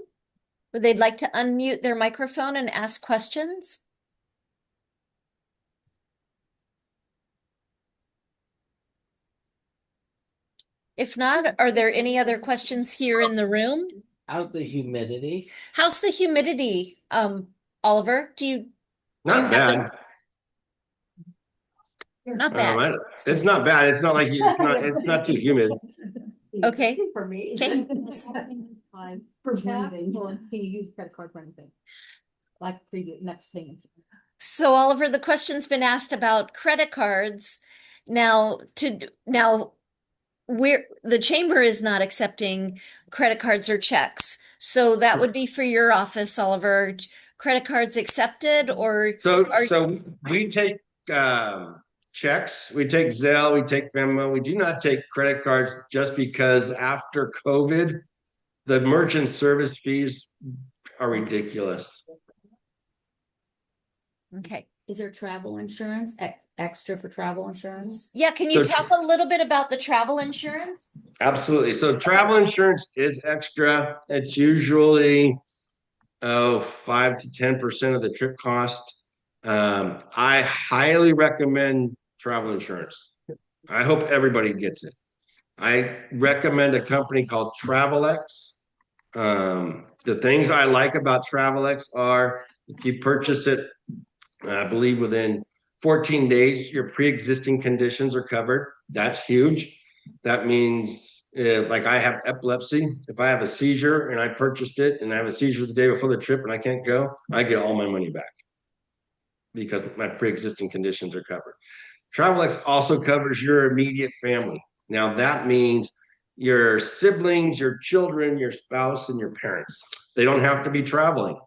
Would they'd like to unmute their microphone and ask questions? If not, are there any other questions here in the room? How's the humidity? How's the humidity, Oliver? Do you Not have bad. not bad? It's not bad. It's not like it's not too humid. Okay. For me. Okay. For breathing. Or can you use credit card for anything? Like previous, next thing. So Oliver, the question's been asked about credit cards. Now where the chamber is not accepting credit cards or checks. So that would be for your office, Oliver. Credit cards accepted or So we take checks, we take Zelle, we take Venmo. We do not take credit cards just because after COVID, the merchant service fees are ridiculous. okay. Is there travel insurance, extra for travel insurance? Yeah, can you So talk a little bit about the travel insurance? Absolutely. So travel insurance is extra. It's usually 5 to 10% of the trip cost. I highly recommend travel insurance. I hope everybody gets it. I recommend a company called Travelex. The things I like about Travelex are if you purchase it, I believe within 14 days, your pre-existing conditions are covered. That's huge. That means like I have epilepsy. If I have a seizure and I purchased it and I have a seizure the day before the trip and I can't go, I get all my money back because my pre-existing conditions are covered. Travelex also covers your immediate family. Now that means your siblings, your children, your spouse, and your parents. They don't have to be traveling.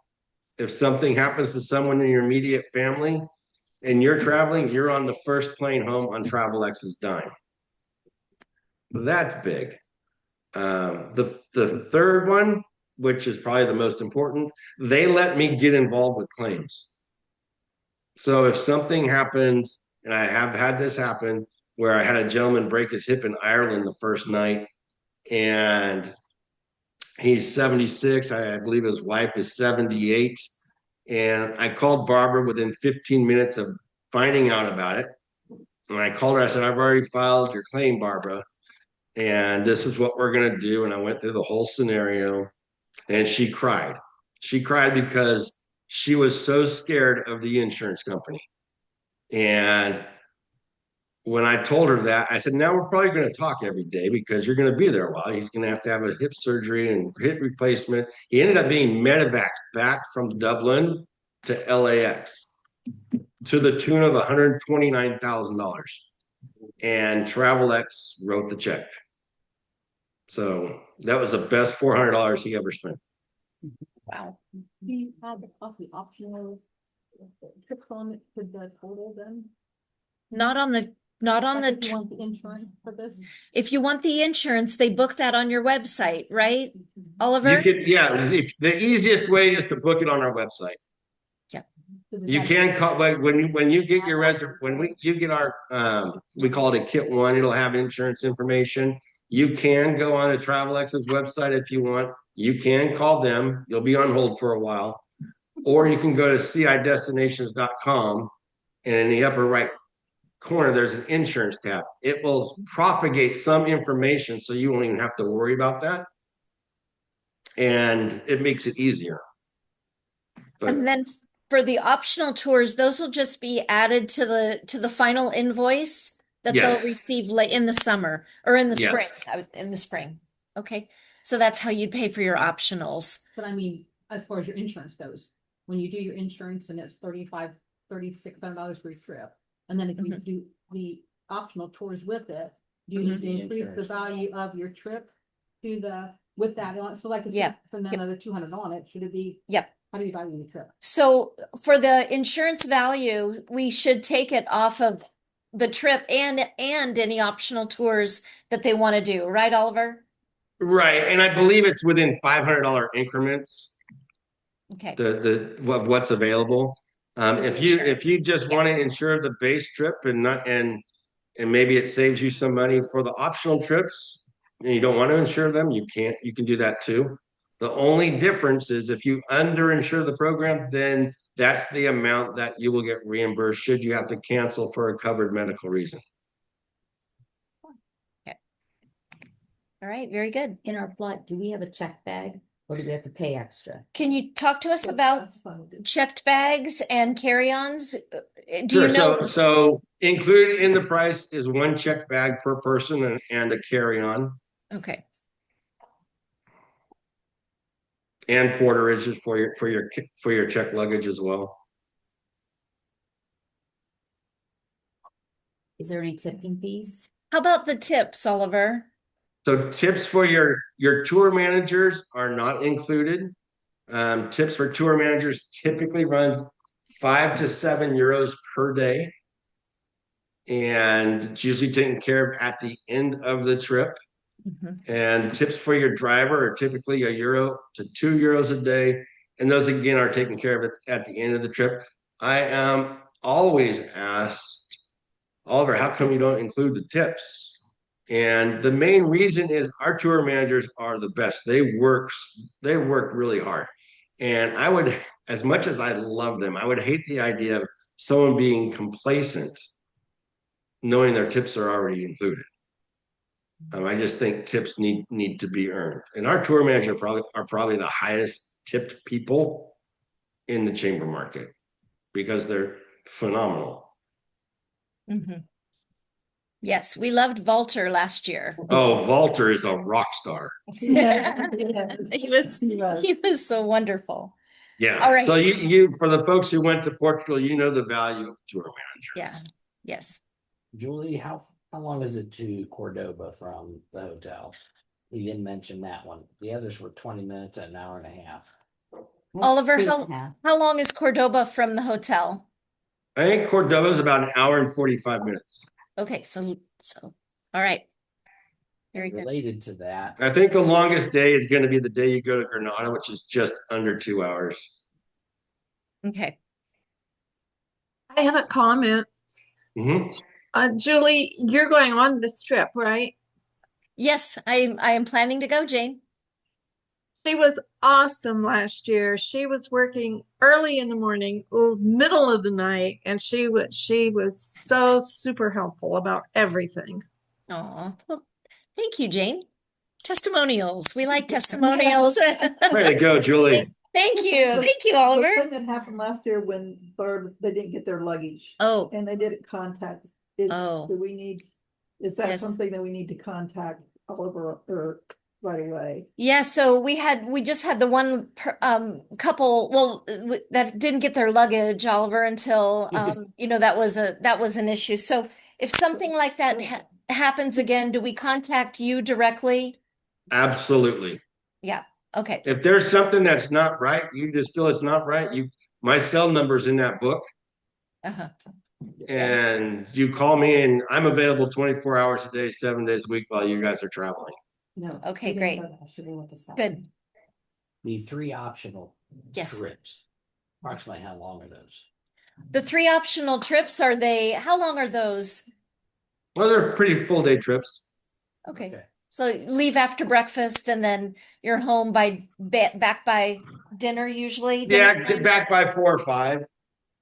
If something happens to someone in your immediate family and you're traveling, you're on the first plane home on Travelex's dime. That's big. The third one, which is probably the most important, they let me get involved with claims. So if something happens, and I have had this happen, where I had a gentleman break his hip in Ireland the first night, and he's 76. I believe his wife is 78. And I called Barbara within 15 minutes of finding out about it. And I called her, I said, I've already filed your claim, Barbara. And this is what we're going to do. And I went through the whole scenario and she cried. She cried because she was so scared of the insurance company. And when I told her that, I said, now we're probably going to talk every day because you're going to be there a while. He's going to have a hip surgery and hip replacement. He ended up being medevaced back from Dublin to LAX to the tune of $129,000. And Travelex wrote the check. So that was the best $400 he ever spent. Wow. Do you have the optional trip on to the total then? Not on the Like if you want the insurance for this? if you want the insurance, they book that on your website, right? Oliver? You could, yeah, if the easiest way is to book it on our website. You can call like when you get your you get our we call it a kit one, it'll have insurance information. You can go on to Travelex's website if you want. You can call them, you'll be on hold for a while, or you can go to cidestinations.com and in the upper right corner there's an insurance tab. It will propagate some information so you won't even have to worry about that. And it makes it easier. But And then for the optional tours, those will just be added to the final invoice that they'll Yes. receive late in the summer or in the spring. Yes. I was in the spring. Okay. So that's how you'd pay for your optionals. But I mean, as far as your insurance goes, when you do your insurance and it's $3,600 for your trip. And then if you do the optional tours with it, you need to increase the value of your trip to with that on. So like, if you put another 200 on it, should it be? Yep. How do you value the trip? So for the insurance value, we should take it off of the trip and any optional tours that they want to do, right, Oliver? Right. And I believe it's within $500 increments. Okay. What's available. If you just want to insure the base trip and maybe it saves you some money for the optional trips and you don't want to insure them, you can do that too. The only difference is if you underinsure the program, then that's the amount that you will get reimbursed should you have to cancel for a covered medical reason. Okay. All right, very good. In our flight, do we have a check bag or do we have to pay extra? Can you talk to us about checked bags and carry-ons? Do Sure. you know? So included in the price is one checked bag per person and a carry-on. Okay. And porterages for your checked luggage as well. Is there any tipping fees? How about the tips, Oliver? So tips for your tour managers are not included. Tips for tour managers typically run 5 to 7 euros per day. And it's usually taken care of at the end of the trip. And tips for your driver are typically €1 to €2 a day. And those again are taken care of at the end of the trip. I am always asked, Oliver, how come you don't include the tips? And the main reason is our tour managers are the best. They work really hard. And I would, as much as I love them, I would hate the idea of someone being complacent, knowing their tips are already included. I just think tips need to be earned. And our tour manager are probably the highest tipped people in the chamber market because they're phenomenal. Yes, we loved Walter last year. Oh, Walter is a rock star. Yeah. He was so wonderful. Yeah. All right. So you for the folks who went to Portugal, you know the value of tour manager. Yeah. Yes. Julie, how long is it to Cordoba from the hotel? You didn't mention that one. The others were 20 minutes, an hour and a half. Oliver, how long is Cordoba from the hotel? I think Cordoba is about an hour and 45 minutes. Okay, so all right. Very good. Related to that, I think the longest day is going to be the day you go to Granada, which is just under 2 hours. Okay. I have a comment. Julie, you're going on this trip, right? Yes, I am planning to go, Jane. She was awesome last year. She was working early in the morning, middle of the night, and she was so super helpful about everything. Oh, well, thank you, Jane. Testimonials. We like testimonials. Way to go, Julie. Thank you. Thank you, Oliver. The thing that happened last year when they didn't get their luggage. Oh. And they didn't contact. Is that something that we need to contact Oliver or right away? Yeah, so we just had the one couple, that didn't get their luggage, Oliver, until that was an issue. So if something like that happens again, do we contact you directly? Absolutely. Yeah. Okay. If there's something that's not right, you just feel it's not right, my cell number's in that book. And you call me and I'm available 24 hours a day, 7 days a week while you guys are traveling. No. Okay, great. Good. the 3 optional trips. Approximately how long are those? The 3 optional trips, how long are those? Well, they're pretty full day trips. Okay. So leave after breakfast and then you're home back by dinner usually? Get back by 4 or 5.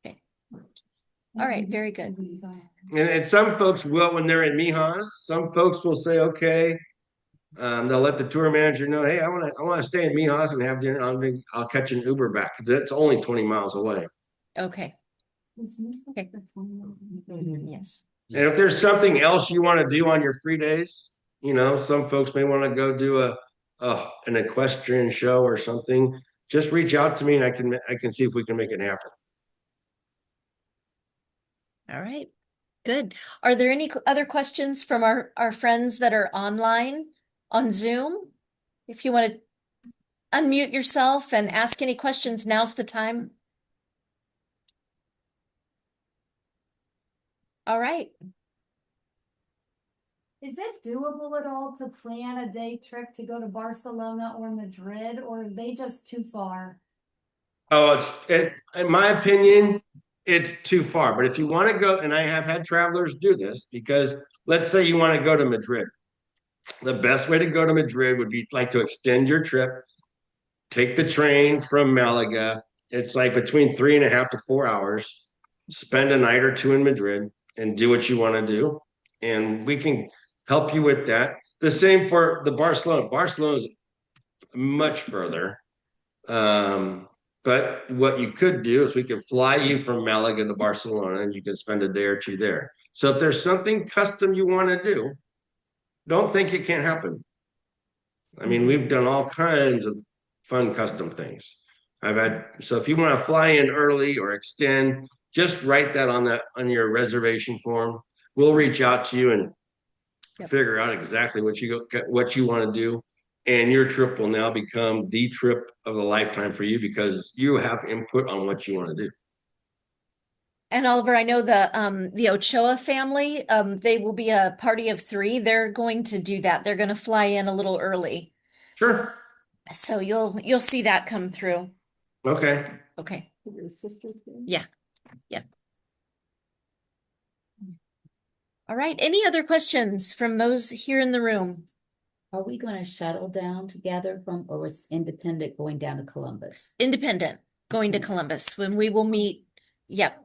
Okay. All right, very good. And some folks will, when they're in Mijas, some folks will say, okay, they'll let the tour manager know, hey, I want to stay in Mijas and have dinner. I'll catch an Uber back because it's only 20 miles away. Okay. Okay. Yes. And if there's something else you want to do on your free days, some folks may want to go do an equestrian show or something. Just reach out to me and I can see if we can make it happen. All right, good. Are there any other questions from our friends that are online on Zoom? If you want to unmute yourself and ask any questions, now's the time. All right. Is it doable at all to plan a day trip to go to Barcelona or Madrid, or are they just too far? Oh, in my opinion, it's too far. But if you want to go, and I have had travelers do this, because let's say you want to go to Madrid. The best way to go to Madrid would be like to extend your trip, take the train from Malaga. It's like between 3.5 to 4 hours. Spend a night or two in Madrid and do what you want to do. And we can help you with that. The same for the Barcelona. Barcelona is much further. But what you could do is we could fly you from Malaga to Barcelona and you can spend a day or two there. So if there's something custom you want to do, don't think it can't happen. I mean, we've done all kinds of fun custom things. So if you want to fly in early or extend, just write that on your reservation form. We'll reach out to you and figure out exactly what you want to do. And your trip will now become the trip of a lifetime for you because you have input on what you want to do. And Oliver, I know the Ochoa family, they will be a party of 3. They're going to do that. They're going to fly in a little early. Sure. So you'll see that come through. Okay. Okay. Your sister's there? Yeah. Yeah. All right. Any other questions from those here in the room? Are we going to shuttle down together or it's independent going down to Columbus? Independent going to Columbus when we will meet. Yep.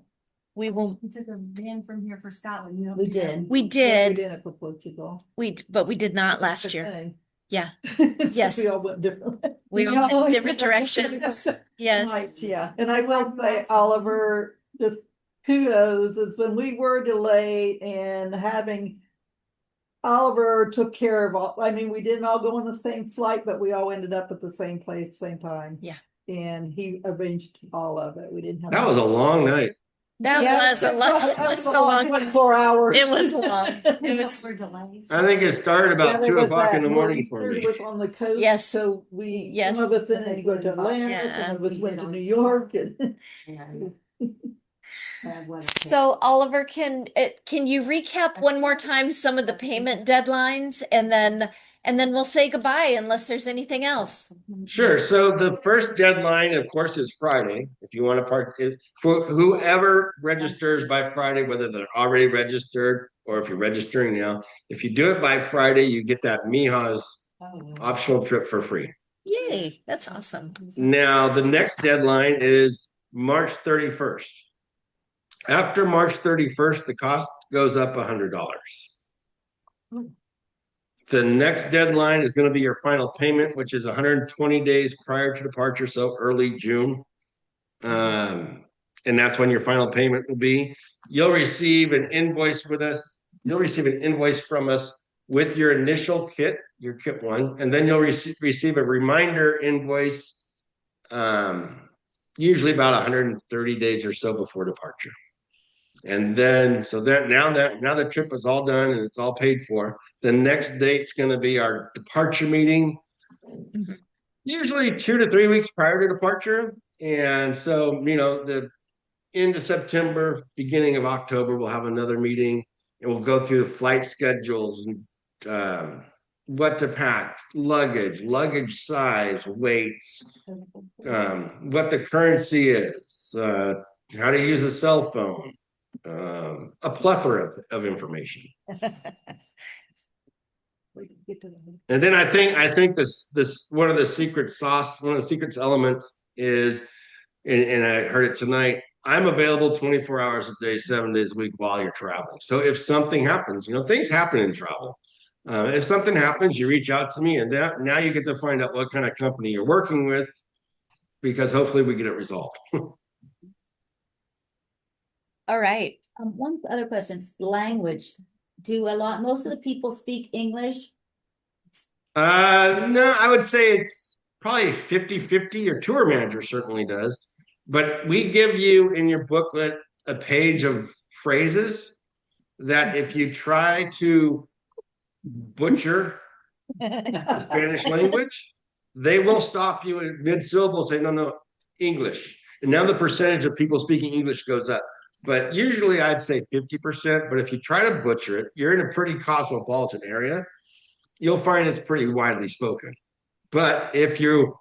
We will. We took a van from here for Scotland, We did. We did. We did for Portugal. But we did not last year. Yeah. Yes. We all went different. We all went different directions. Yes. Right, yeah. And I will say, Oliver, just kudos is when we were delayed and having Oliver took care of all, I mean, we didn't all go on the same flight, but we all ended up at the same place, same time. Yeah. And he arranged all of it. We didn't have. That was a long night. That was a long, it was a long 24 hours. It was long. It It was for delays. I think it started about 2 o'clock in the morning for Northeastern me. was on the coast. Yes. So some of us then had to go to Atlanta, Yeah. some of us went to New York and. So Oliver, can you recap one more time some of the payment deadlines and then we'll say goodbye unless there's anything else. Sure. So the first deadline, of course, is Friday. If you want to for whoever registers by Friday, whether they're already registered or if you're registering now, if you do it by Friday, you get that Mija's optional trip for free. Yay, that's awesome. Now, the next deadline is March 31st. After March 31st, the cost goes up $100. The next deadline is going to be your final payment, which is 120 days prior to departure, so early June. And that's when your final payment will be. You'll receive an invoice with us. You'll receive an invoice from us with your initial kit, your kit 1, and then you'll receive a reminder invoice, usually about 130 days or so before departure. And then, now the trip is all done and it's all paid for, the next date's going to be our departure meeting, usually 2 to 3 weeks prior to departure. And so, the end of September, beginning of October, we'll have another meeting and we'll go through the flight schedules and what to pack, luggage size, weights, what the currency is, how to use a cell phone. A plethora of information. And then I think this one of the secret elements is, and I heard it tonight, I'm available 24 hours a day, 7 days a week while you're traveling. So if something happens, things happen in travel. If something happens, you reach out to me, and now you get to find out what kind of company you're working with, because hopefully we get it resolved. All right. One other question, language. Most of the people speak English? No, I would say it's probably 50-50. Your tour manager certainly does. But we give you in your booklet a page of phrases that if you try to butcher the Spanish language, they will stop you in mid-syllable, say, no, no, English. And now the percentage of people speaking English goes up. But usually I'd say 50%. But if you try to butcher it, you're in a pretty cosmopolitan area, you'll find it's pretty widely spoken. But if you're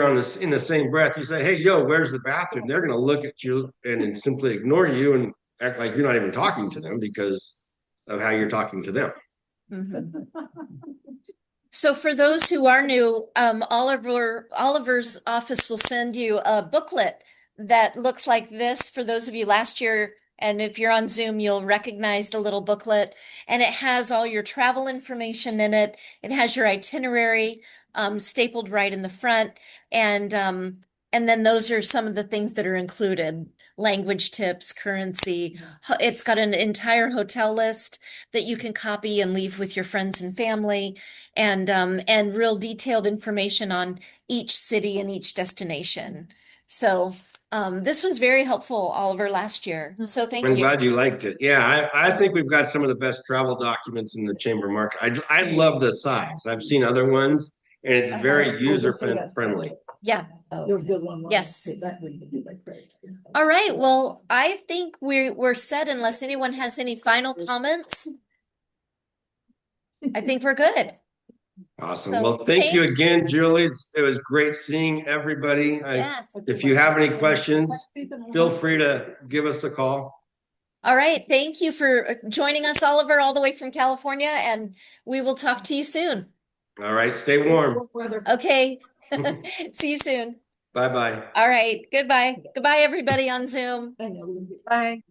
on this in the same breath, you say, "Hey, yo, where's the bathroom?" They're going to look at you and simply ignore you and act like you're not even talking to them because of how you're talking to them. Mhm. So for those who are new, Oliver's office will send you a booklet that looks like this for those of you last year. And if you're on Zoom, you'll recognize the little booklet, and it has all your travel information in it. It has your itinerary stapled right in the front. And then those are some of the things that are included: language tips, currency. It's got an entire hotel list that you can copy and leave with your friends and family, and real detailed information on each city and each destination. So this was very helpful, Oliver, last year. So thank I'm you. glad you liked it. Yeah, I think we've got some of the best travel documents in the chamber market. I love the size. I've seen other ones, and it's very user friendly. Yeah. There was good one. Yes. All right. Well, I think we're set unless anyone has any final comments. I think we're good. Awesome. So, Well, thank you again, Julie. It was great seeing everybody. Yes. If you have any questions, feel free to give us a call. All right. Thank you for joining us, Oliver, all the way from California, and we will talk to you soon. All right. Stay warm. Okay. See you soon. Bye-bye. All right. Goodbye. Goodbye, everybody on Zoom. Bye.